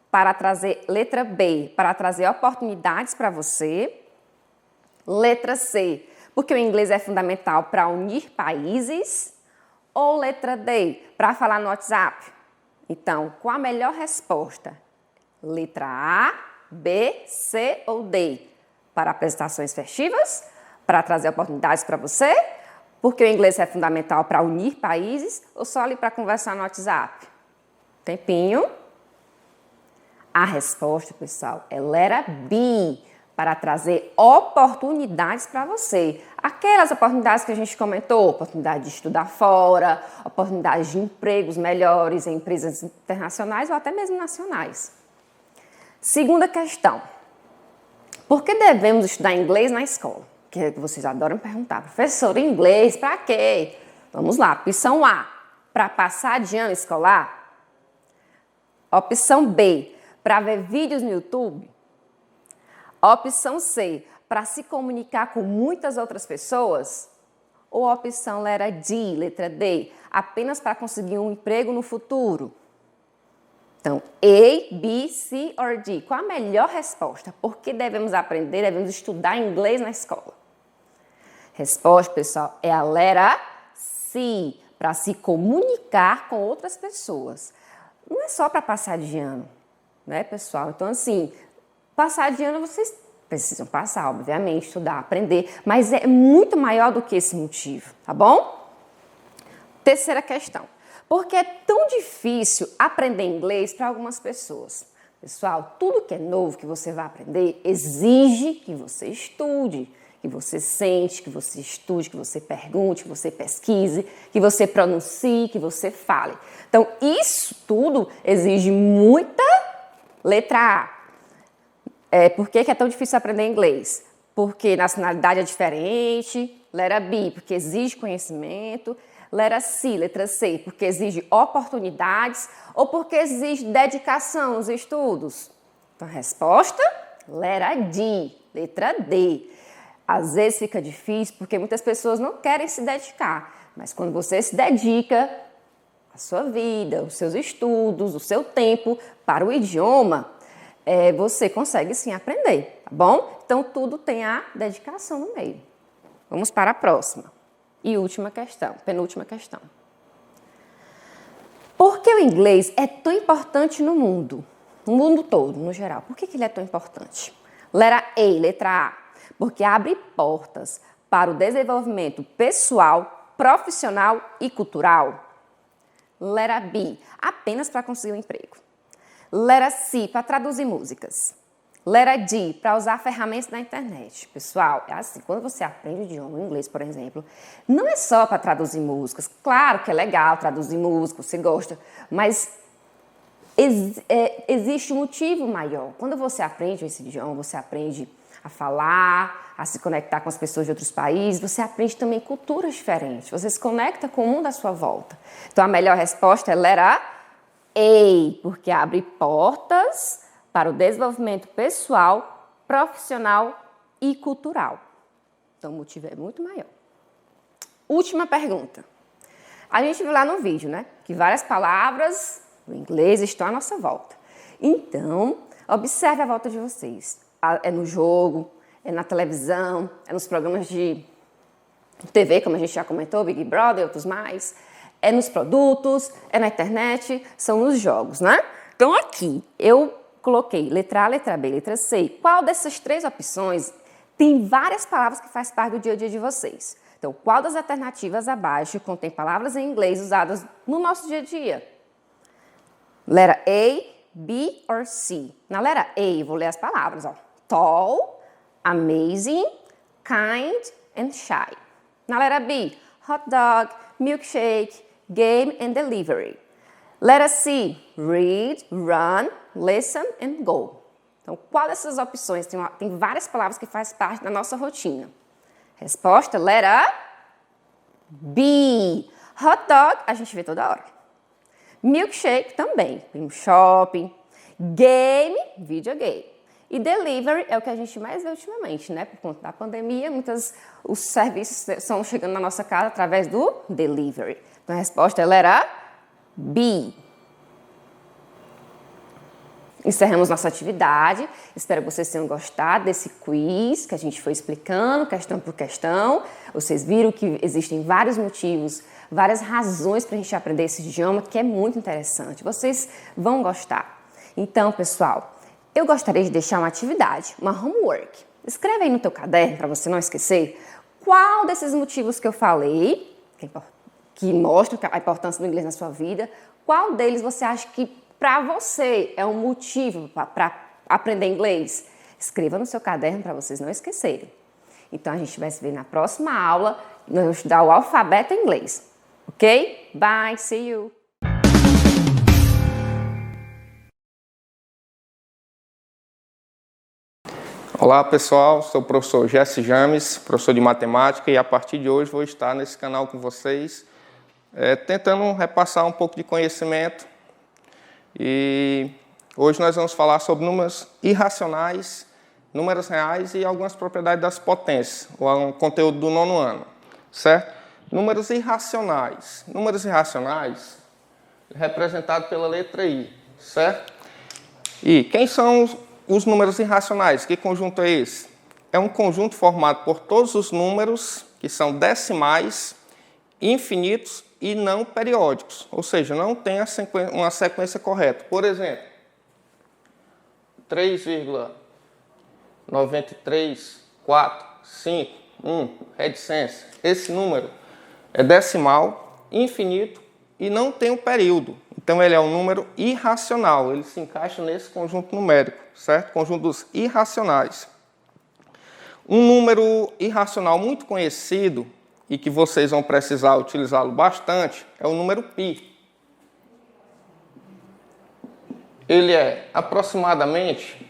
Para trazer, letra B, para trazer oportunidades para você. Letra C, porque o inglês é fundamental para unir países. Ou letra D, para falar no WhatsApp. Então, qual a melhor resposta? Letra A, B, C ou D? Para apresentações festivas? Para trazer oportunidades para você? Porque o inglês é fundamental para unir países ou só ali para conversar no WhatsApp? Tempinho. A resposta, pessoal, é letra B, para trazer oportunidades para você. Aquelas oportunidades que a gente comentou, oportunidade de estudar fora, oportunidades de empregos melhores em empresas internacionais ou até mesmo nacionais. Segunda questão. Por que devemos estudar inglês na escola? Que vocês adoram perguntar. Professor, inglês para quê? Vamos lá. Opção A, para passar de ano escolar. Opção B, para ver vídeos no YouTube. Opção C, para se comunicar com muitas outras pessoas. Ou a opção letra D, apenas para conseguir um emprego no futuro. Então, A, B, C ou D? Qual a melhor resposta? Por que devemos aprender, devemos estudar inglês na escola? Resposta, pessoal, é a letra C, para se comunicar com outras pessoas. Não é só para passar de ano, né, pessoal? Então, assim, passar de ano vocês precisam passar, obviamente, estudar, aprender, mas é muito maior do que esse motivo, tá bom? Terceira questão. Por que é tão difícil aprender inglês para algumas pessoas? Pessoal, tudo que é novo que você vai aprender exige que você estude, que você sente, que você estude, que você pergunte, que você pesquise, que você pronuncie, que você fale. Então, isso tudo exige muita letra A. Por que é tão difícil aprender inglês? Porque nacionalidade é diferente. Letra B, porque exige conhecimento. Letra C, porque exige oportunidades ou porque exige dedicação nos estudos? Então, a resposta, letra D. Às vezes fica difícil porque muitas pessoas não querem se dedicar, mas quando você se dedica a sua vida, os seus estudos, o seu tempo para o idioma, você consegue sim aprender, tá bom? Então, tudo tem a dedicação no meio. Vamos para a próxima. E última questão, penúltima questão. Por que o inglês é tão importante no mundo? No mundo todo, no geral. Por que ele é tão importante? Letra A. Porque abre portas para o desenvolvimento pessoal, profissional e cultural. Letra B. Apenas para conseguir um emprego. Letra C. Para traduzir músicas. Letra D, para usar ferramentas da internet. Pessoal, é assim, quando você aprende o idioma, o inglês, por exemplo, não é só para traduzir músicas. Claro que é legal traduzir música, você gosta, mas existe um motivo maior. Quando você aprende esse idioma, você aprende a falar, a se conectar com as pessoas de outros países, você aprende também culturas diferentes, você se conecta com o mundo à sua volta. Então, a melhor resposta é letra EI, porque abre portas para o desenvolvimento pessoal, profissional e cultural. Então, o motivo é muito maior. Última pergunta. A gente viu lá no vídeo, né, que várias palavras do inglês estão à nossa volta. Então, observe a volta de vocês. É no jogo, é na televisão, é nos programas de TV, como a gente já comentou, Big Brother e outros mais. É nos produtos, é na internet, são nos jogos, né? Então, aqui, eu coloquei letra A, letra B, letra C. Qual dessas 3 opções tem várias palavras que faz parte do dia a dia de vocês? Então, qual das alternativas abaixo contém palavras em inglês usadas no nosso dia a dia? Letra A, B ou C? Na letra A, vou ler as palavras, ó. Tall, amazing, kind and shy. Na letra B, hot dog, milkshake, game and delivery. Letra C, read, run, listen and go. Então, qual dessas opções tem várias palavras que faz parte da nossa rotina? Resposta, letra B. Hot dog, a gente vê toda hora. Milkshake também, no shopping. Game, videogame. E delivery é o que a gente mais vê ultimamente, né? Por conta da pandemia, os serviços estão chegando na nossa casa através do delivery. Então, a resposta é letra B. Encerramos nossa atividade. Espero que vocês tenham gostado desse quiz que a gente foi explicando, questão por questão. Vocês viram que existem vários motivos, várias razões para a gente aprender esse idioma, que é muito interessante. Vocês vão gostar. Então, pessoal, eu gostaria de deixar uma atividade, uma homework. Escreve aí no teu caderno, para você não esquecer, qual desses motivos que eu falei, que mostram a importância do inglês na sua vida, qual deles você acha que para você é um motivo para aprender inglês? Escreva no seu caderno para vocês não esquecerem. Então, a gente vai se ver na próxima aula, nós vamos estudar o alfabeto em inglês. Ok? Bye, see you! Olá pessoal, sou o professor Jesse James, professor de matemática, e a partir de hoje vou estar nesse canal com vocês, tentando repassar um pouco de conhecimento. E hoje nós vamos falar sobre números irracionais, números reais e algumas propriedades das potências, um conteúdo do 9º ano, certo? Números irracionais. Números irracionais representados pela letra I, certo? E quem são os números irracionais? Que conjunto é esse? É um conjunto formado por todos os números que são decimais, infinitos e não periódicos, ou seja, não tem uma sequência correta. Por exemplo, 3,93451, reticência. Esse número é decimal, infinito e não tem um período. Então, ele é um número irracional. Ele se encaixa nesse conjunto numérico, certo? Conjunto dos irracionais. Um número irracional muito conhecido e que vocês vão precisar utilizá-lo bastante é o número π. Ele é aproximadamente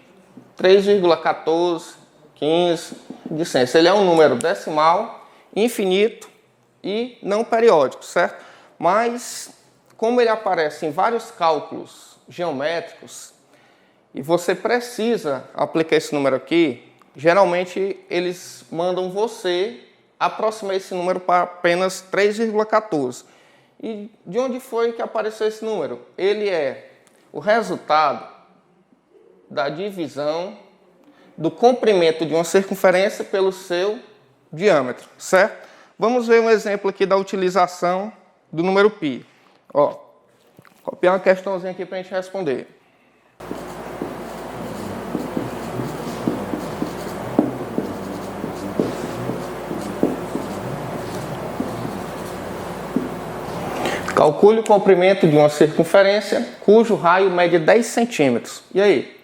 3,1415 de ciência. Ele é um número decimal, infinito e não periódico, certo? Mas, como ele aparece em vários cálculos geométricos e você precisa aplicar esse número aqui, geralmente eles mandam você aproximar esse número para apenas 3,14. E de onde foi que apareceu esse número? Ele é o resultado da divisão do comprimento de uma circunferência pelo seu diâmetro, certo? Vamos ver um exemplo aqui da utilização do número π. Ó, copiar uma questãozinha aqui para a gente responder. Calcule o comprimento de uma circunferência cujo raio mede 10 centímetros. E aí?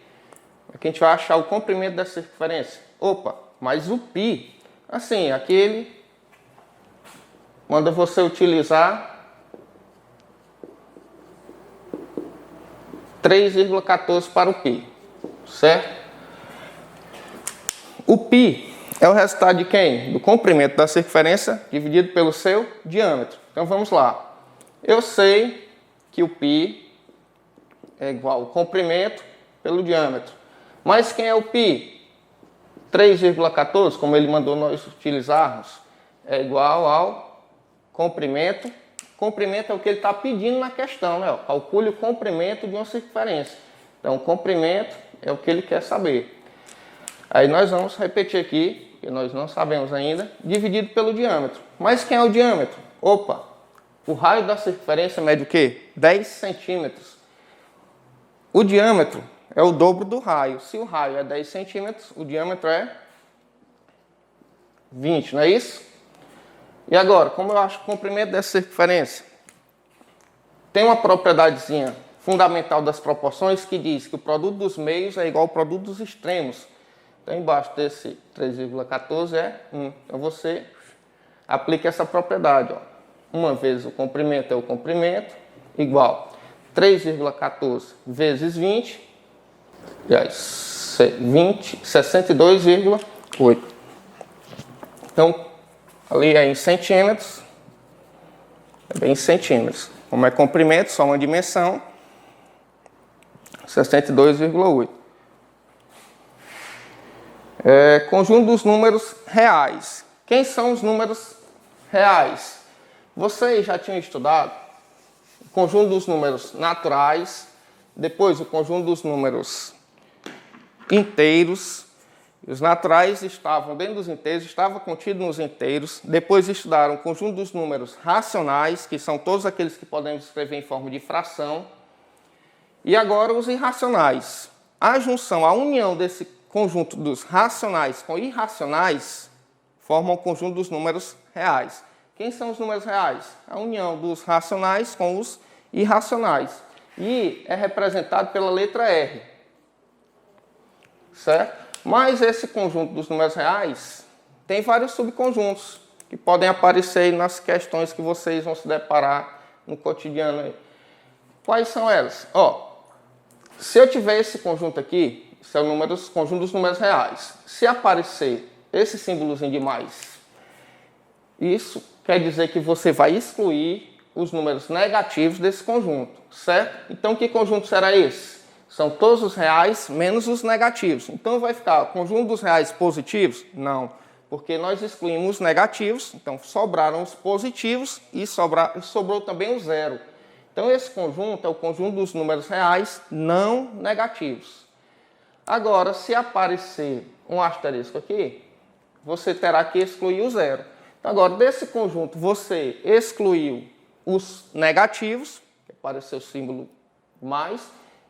Aqui a gente vai achar o comprimento da circunferência. Opa, mas o π, assim, aqui ele manda você utilizar 3,14 para o π, certo? O π é o resultado de quem? Do comprimento da circunferência dividido pelo seu diâmetro. Então vamos lá. Eu sei que o π é igual ao comprimento pelo diâmetro. Mas quem é o π? 3,14, como ele mandou nós utilizarmos, é igual ao comprimento. Comprimento é o que ele está pedindo na questão, né? Calcule o comprimento de uma circunferência. Então, o comprimento é o que ele quer saber. Aí nós vamos repetir aqui, que nós não sabemos ainda, dividido pelo diâmetro. Mas quem é o diâmetro? Opa, o raio da circunferência mede o quê? 10 centímetros. O diâmetro é o dobro do raio. Se o raio é 10 centímetros, o diâmetro é 20, não é isso? E agora, como eu acho o comprimento dessa circunferência? Tem uma propriedadezinha fundamental das proporções que diz que o produto dos meios é igual ao produto dos extremos. Então, embaixo desse 3,14 é 1. Então, você aplica essa propriedade. Ó. Uma vez o comprimento é o comprimento, igual 3,14 vezes 20, 62,8. Então, ali é em centímetros, é bem em centímetros. Como é comprimento, só uma dimensão, 62,8. Conjunto dos números reais. Quem são os números reais? Vocês já tinham estudado o conjunto dos números naturais, depois o conjunto dos números inteiros. Os naturais estavam dentro dos inteiros, estavam contidos nos inteiros. Depois estudaram o conjunto dos números racionais, que são todos aqueles que podemos escrever em forma de fração. E agora os irracionais. A junção, a união desse conjunto dos racionais com irracionais formam o conjunto dos números reais. Quem são os números reais? A união dos racionais com os irracionais. E é representado pela letra R. Certo? Mas esse conjunto dos números reais tem vários subconjuntos que podem aparecer nas questões que vocês vão se deparar no cotidiano aí. Quais são elas? Se eu tiver esse conjunto aqui, esse é o conjunto dos números reais. Se aparecer esse símbolozinho de mais, isso quer dizer que você vai excluir os números negativos desse conjunto, certo? Então, que conjunto será esse? São todos os reais menos os negativos. Então, vai ficar o conjunto dos reais positivos? Não, porque nós excluímos os negativos, então sobraram os positivos e sobrou também o zero. Então, esse conjunto é o conjunto dos números reais não negativos. Agora, se aparecer um asterisco aqui, você terá que excluir o zero. Então, agora, desse conjunto, você excluiu os negativos, que apareceu o símbolo mais,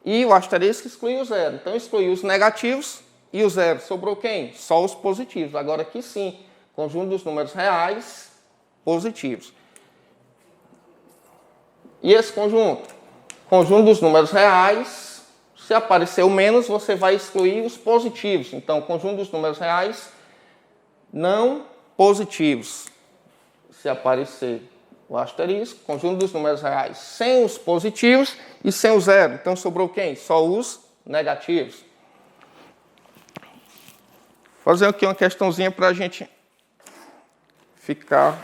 e o asterisco excluiu o zero. Então, excluiu os negativos e o zero. Sobrou quem? Só os positivos. Agora, aqui sim, conjunto dos números reais positivos. E esse conjunto? Conjunto dos números reais, se aparecer o menos, você vai excluir os positivos. Então, conjunto dos números reais não positivos. Se aparecer o asterisco, conjunto dos números reais sem os positivos e sem o zero. Então, sobrou quem? Só os negativos. Vou fazer aqui uma questãozinha para a gente ficar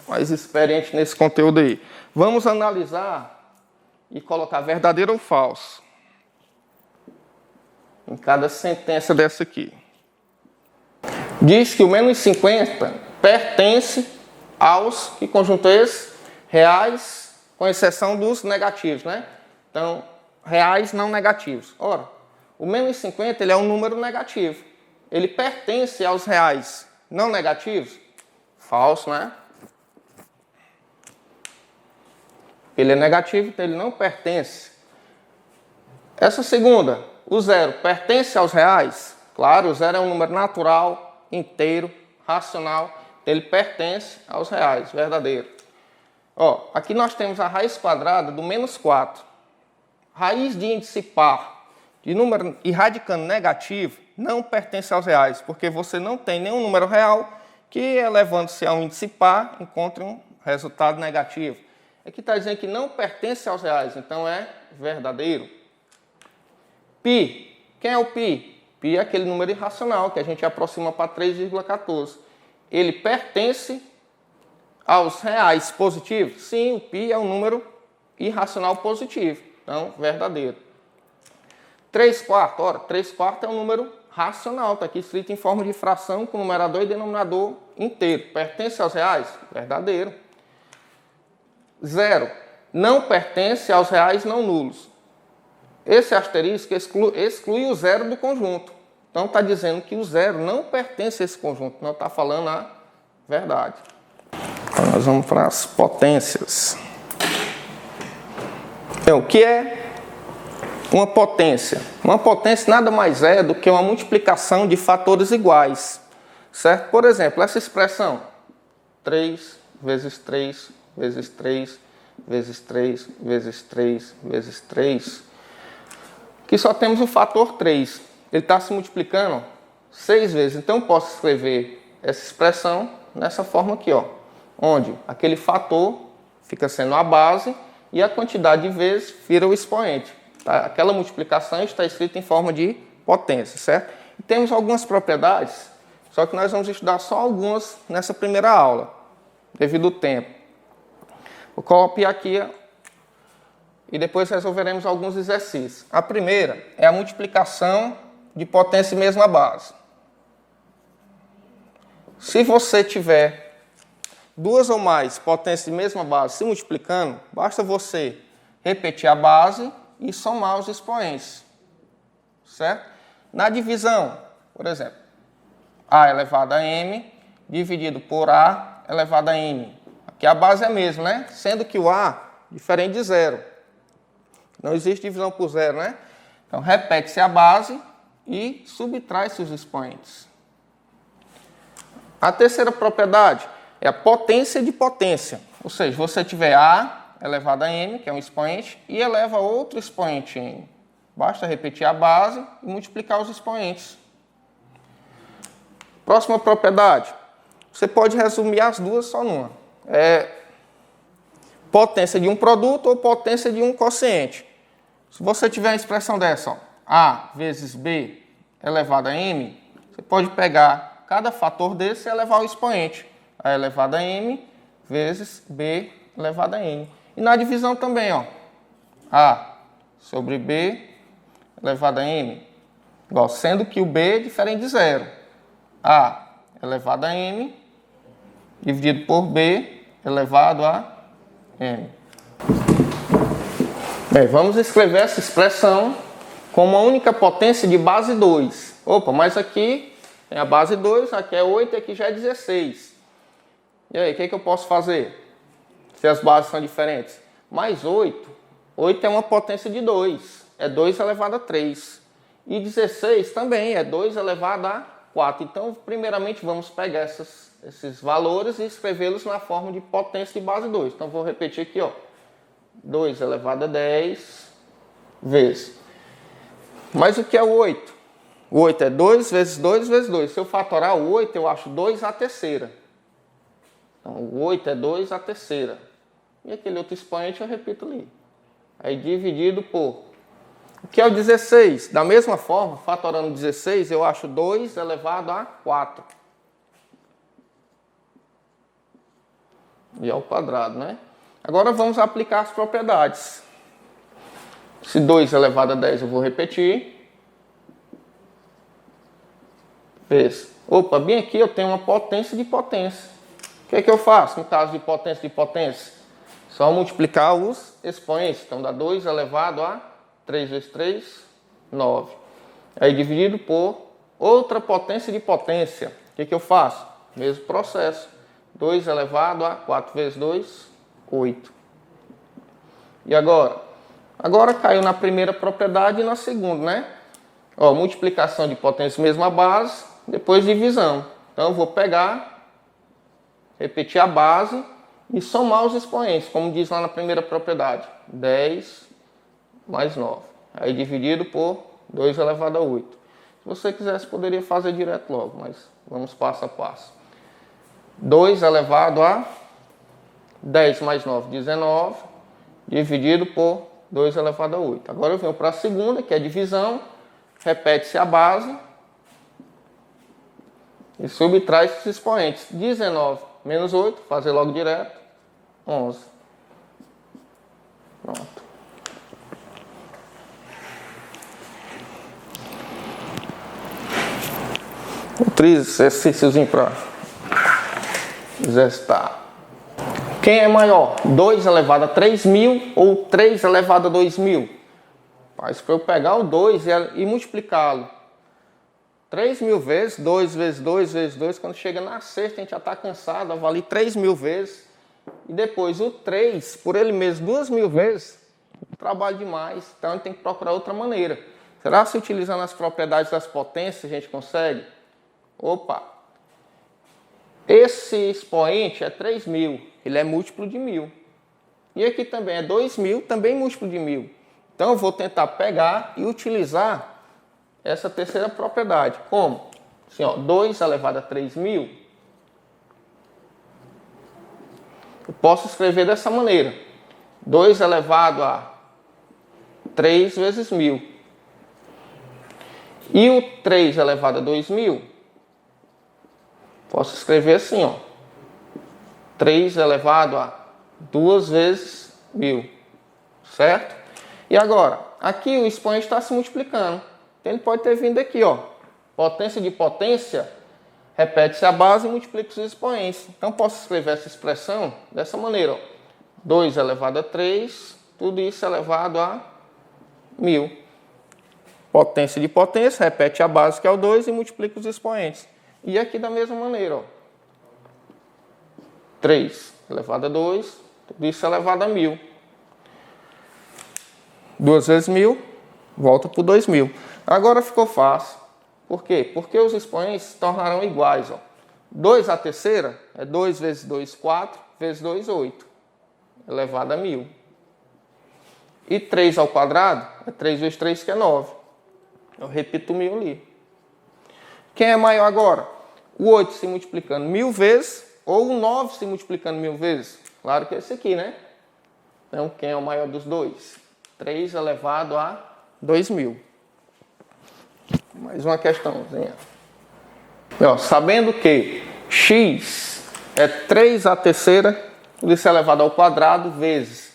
mais experiente nesse conteúdo aí. Vamos analisar e colocar verdadeiro ou falso em cada sentença dessa aqui. Diz que o menos 50 pertence aos, que conjunto é esse? Reais, com exceção dos negativos, né? Então, reais não negativos. Ora, o menos 50 ele é um número negativo. Ele pertence aos reais não negativos? Falso, né? Ele é negativo, então ele não pertence. Essa segunda, o zero, pertence aos reais? Claro, o zero é um número natural, inteiro, racional. Ele pertence aos reais, verdadeiro. Aqui nós temos a raiz quadrada do menos 4. Raiz de índice par de número e radicando negativo não pertence aos reais, porque você não tem nenhum número real que, elevando-se a um índice par, encontre um resultado negativo. Aqui está dizendo que não pertence aos reais, então é verdadeiro. Π. Quem é o π? Π é aquele número irracional que a gente aproxima para 3,14. Ele pertence aos reais positivos? Sim, o π é um número irracional positivo. Então, verdadeiro. 3/4, ora, 3/4 é um número racional, está aqui escrito em forma de fração com numerador e denominador inteiro. Pertence aos reais? Verdadeiro. 0. Não pertence aos reais não nulos. Esse asterisco exclui o 0 do conjunto. Então está dizendo que o 0 não pertence a esse conjunto, não está falando a verdade. Então nós vamos para as potências. Então, o que é uma potência? Uma potência nada mais é do que uma multiplicação de fatores iguais, certo? Por exemplo, essa expressão 3 vezes 3 vezes 3 vezes 3 vezes 3 vezes 3, que só temos o fator 3. Ele está se multiplicando 6 vezes. Então, eu posso escrever essa expressão nessa forma aqui, ó, onde aquele fator fica sendo a base e a quantidade de vezes vira o expoente. Tá? Aquela multiplicação está escrita em forma de potência, certo? E temos algumas propriedades, só que nós vamos estudar só algumas nessa primeira aula, devido ao tempo. Vou copiar aqui e depois resolveremos alguns exercícios. A primeira é a multiplicação de potência e mesma base. Se você tiver duas ou mais potências de mesma base se multiplicando, basta você repetir a base e somar os expoentes, certo? Na divisão, por exemplo, A elevado a M dividido por A elevado a N. Aqui a base é a mesma, né? Sendo que o A é diferente de zero. Não existe divisão por zero, né? Então, repete-se a base e subtrai-se os expoentes. A terceira propriedade é a potência de potência. Ou seja, você tiver A elevado a M, que é um expoente, e eleva outro expoente N. Basta repetir a base e multiplicar os expoentes. Próxima propriedade. Você pode resumir as duas só numa. É potência de um produto ou potência de um quociente. Se você tiver a expressão dessa, ó, A vezes B elevado a M, você pode pegar cada fator desse e elevar o expoente. A elevado a M vezes B elevado a N. E na divisão também, ó, A sobre B elevado a M, igual, sendo que o B é diferente de zero. A elevado a M dividido por B elevado a M. Bem, vamos escrever essa expressão com uma única potência de base 2. Opa, mas aqui tem a base 2, aqui é 8 e aqui já é 16. E aí, o que eu posso fazer? Se as bases são diferentes. Mais 8. 8 é uma potência de 2. É 2 elevado a 3. E 16 também é 2 elevado a 4. Então, primeiramente, vamos pegar esses valores e escrevê-los na forma de potência de base 2. Então, vou repetir aqui, ó. 2 elevado a 10 vezes. Mas o que é o 8? O 8 é 2 vezes 2 vezes 2. Se eu fatorar o 8, eu acho 2 à terceira. Então, o 8 é 2 à terceira. E aquele outro expoente eu repito ali. Aí dividido por... O que é o 16? Da mesma forma, fatorando 16, eu acho 2 elevado a 4. E ao quadrado, né? Agora vamos aplicar as propriedades. Se 2 elevado a 10 eu vou repetir. Vezes. Opa, bem aqui eu tenho uma potência de potência. O que é que eu faço no caso de potência? Só multiplicar os expoentes. Então dá 2 elevado a 3 vezes 3, 9. Aí dividido por outra potência de potência. O que eu faço? Mesmo processo. 2 elevado a 4 vezes 2, 8. E agora? Agora caiu na primeira propriedade e na segunda, né? Ó, multiplicação de potência mesma base, depois divisão. Então eu vou pegar, repetir a base e somar os expoentes, como diz lá na primeira propriedade. 10 mais 9. Aí dividido por 2 elevado a 8. Se você quisesse, poderia fazer direto logo, mas vamos passo a passo. 2 elevado a 10 mais 9, 19, dividido por 2 elevado a 8. Agora eu venho para a segunda, que é a divisão. Repete-se a base e subtrai esses expoentes. 19 menos 8, fazer logo direto, 11. Pronto. Outro exercíciozinho para exercitar. Quem é maior? 2 elevado a 3.000 ou 3 elevado a 2.000? Mas para eu pegar o 2 e multiplicá-lo 3.000 vezes, 2 vezes 2 vezes 2, quando chega na sexta a gente já está cansado, avalie 3.000 vezes. E depois o 3, por ele mesmo, 2.000 vezes, trabalho demais. Então a gente tem que procurar outra maneira. Será que se utilizando as propriedades das potências a gente consegue? Opa! Esse expoente é 3.000, ele é múltiplo de 1.000. E aqui também é 2.000, também múltiplo de 1.000. Então eu vou tentar pegar e utilizar essa terceira propriedade. Como? Assim, ó, 2 elevado a 3.000. Eu posso escrever dessa maneira. 2 elevado a 3 vezes 1.000. E o 3 elevado a 2.000, posso escrever assim, ó. 3 elevado a 2 vezes 1.000. Certo? E agora, aqui o expoente está se multiplicando. Então ele pode ter vindo aqui, ó. Potência de potência, repete-se a base e multiplica os expoentes. Então posso escrever essa expressão dessa maneira, ó. 2 elevado a 3, tudo isso elevado a 1.000. Potência de potência, repete a base que é o 2 e multiplica os expoentes. E aqui da mesma maneira, ó. 3 elevado a 2, tudo isso elevado a 1.000. 2 vezes 1.000, volta para 2.000. Agora ficou fácil. Por quê? Porque os expoentes se tornarão iguais. Ó. 2 à terceira é 2 vezes 2, 4, vezes 2, 8, elevado a 1.000. E 3 ao quadrado é 3 vezes 3, que é 9. Eu repito 1.000 ali. Quem é maior agora? O 8 se multiplicando 1.000 vezes ou o 9 se multiplicando 1.000 vezes? Claro que é esse aqui, né? Então, quem é o maior dos dois? 3 elevado a 2.000. Mais uma questãozinha. Ó, sabendo que x é 3 à terceira, tudo isso elevado ao quadrado, vezes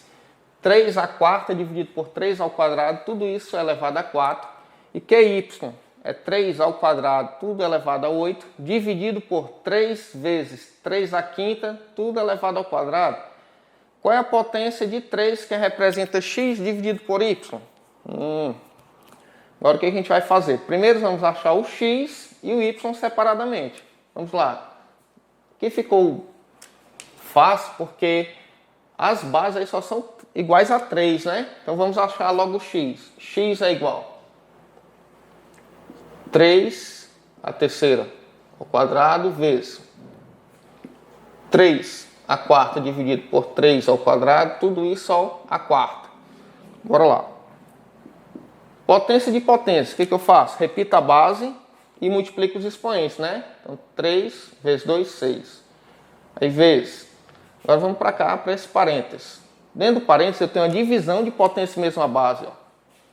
3 à quarta dividido por 3 ao quadrado, tudo isso elevado a 4. E que y é 3 ao quadrado, tudo elevado a 8, dividido por 3 vezes 3 à quinta, tudo elevado ao quadrado. Qual é a potência de 3 que representa x dividido por y? Agora o que a gente vai fazer? Primeiro vamos achar o x e o y separadamente. Vamos lá. Aqui ficou fácil porque as bases aí só são iguais a 3, né? Então vamos achar logo o x. X é igual 3 à terceira ao quadrado vezes 3 à quarta dividido por 3 ao quadrado, tudo isso ao a quarta. Bora lá. Potência de potência, o que eu faço? Repito a base e multiplico os expoentes, né? Então 3 vezes 2, 6. Aí vezes. Agora vamos para cá, para esse parênteses. Dentro do parênteses eu tenho a divisão de potência mesmo a base. Ó.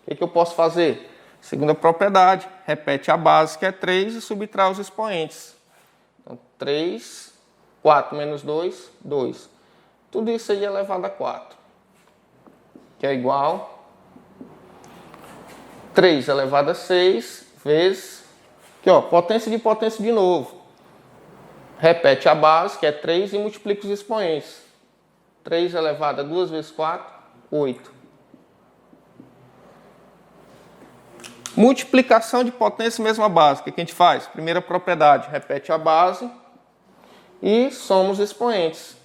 O que eu posso fazer? Segunda propriedade, repete a base que é 3 e subtrai os expoentes. Então 3, 4 menos 2, 2. Tudo isso aí é elevado a 4. Que é igual 3 elevado a 6 vezes, aqui ó, potência de novo. Repete a base, que é 3, e multiplica os expoentes. 3 elevado a 2 vezes 4, 8. Multiplicação de potência mesma base. O que a gente faz? Primeira propriedade, repete a base e soma os expoentes.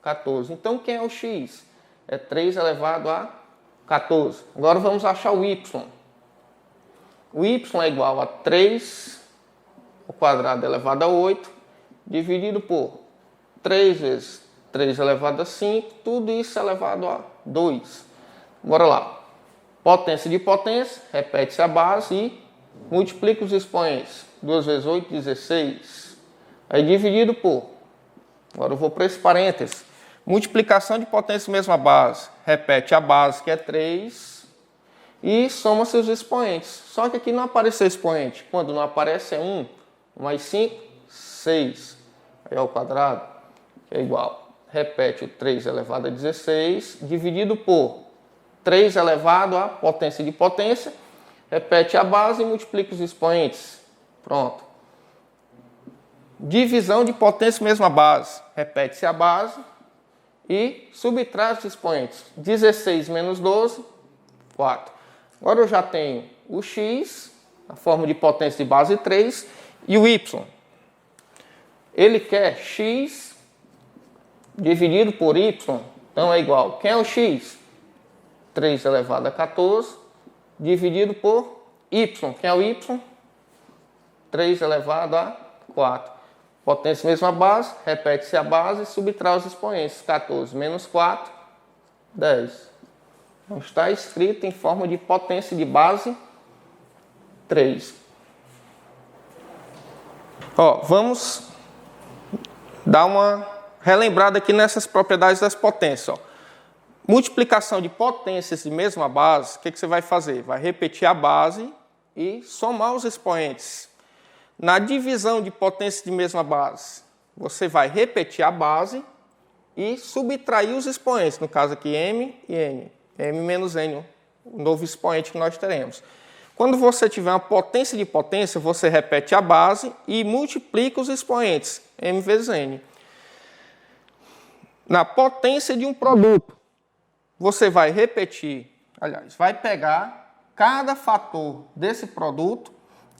14. Então, quem é o x? É 3 elevado a 14. Agora vamos achar o y. O y é igual a 3 ao quadrado elevado a 8, dividido por 3 vezes 3 elevado a 5, tudo isso elevado a 2. Bora lá. Potência de potência, repete-se a base e multiplica os expoentes. 2 vezes 8, 16. Aí dividido por, agora eu vou para esse parênteses. Multiplicação de potência mesma base, repete a base que é 3 e soma seus expoentes. Só que aqui não apareceu expoente. Quando não aparece é 1, mais 5, 6. Aí ao quadrado, que é igual. Repete o 3 elevado a 16, dividido por 3 elevado a potência de potência. Repete a base e multiplica os expoentes. Pronto. divisão de potência mesma base. Repete-se a base e subtrai os expoentes. 16 menos 12, 4. Agora eu já tenho o x, a forma de potência de base 3, e o y. Ele quer x dividido por y, então é igual. Quem é o x? 3 elevado a 14, dividido por y. Quem é o y? 3 elevado a 4. Potência mesma base, repete-se a base e subtrai os expoentes. 14 menos 4, 10. Então está escrito em forma de potência de base 3. Vamos dar uma relembrada aqui nessas propriedades das potências. Multiplicação de potências de mesma base, o que você vai fazer? Vai repetir a base e somar os expoentes. Na divisão de potências de mesma base, você vai repetir a base e subtrair os expoentes, no caso aqui m e n, m menos n, o novo expoente que nós teremos. Quando você tiver uma potência de potência, você repete a base e multiplica os expoentes, m vezes n. Na potência de um produto, você vai repetir, vai pegar cada fator desse produto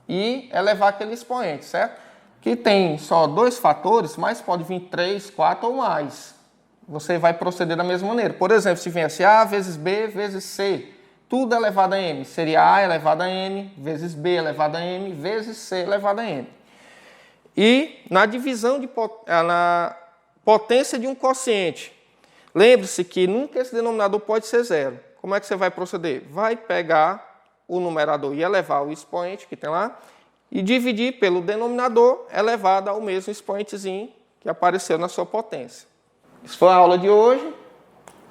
e elevar aquele expoente, certo? Que tem só 2 fatores, mas pode vir 3, 4 ou mais. Você vai proceder da mesma maneira. Por exemplo, se viesse A vezes B vezes C, tudo elevado a M. Seria A elevado a N vezes B elevado a M vezes C elevado a N. E na divisão na potência de um quociente, lembre-se que nunca esse denominador pode ser zero. Como é que você vai proceder? Vai pegar o numerador e elevar o expoente que tem lá e dividir pelo denominador elevado ao mesmo expoentezinho que apareceu na sua potência. Isso foi a aula de hoje.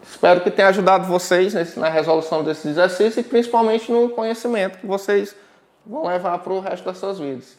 Espero que tenha ajudado vocês na resolução desses exercícios e principalmente no conhecimento que vocês vão levar para o resto das suas vidas.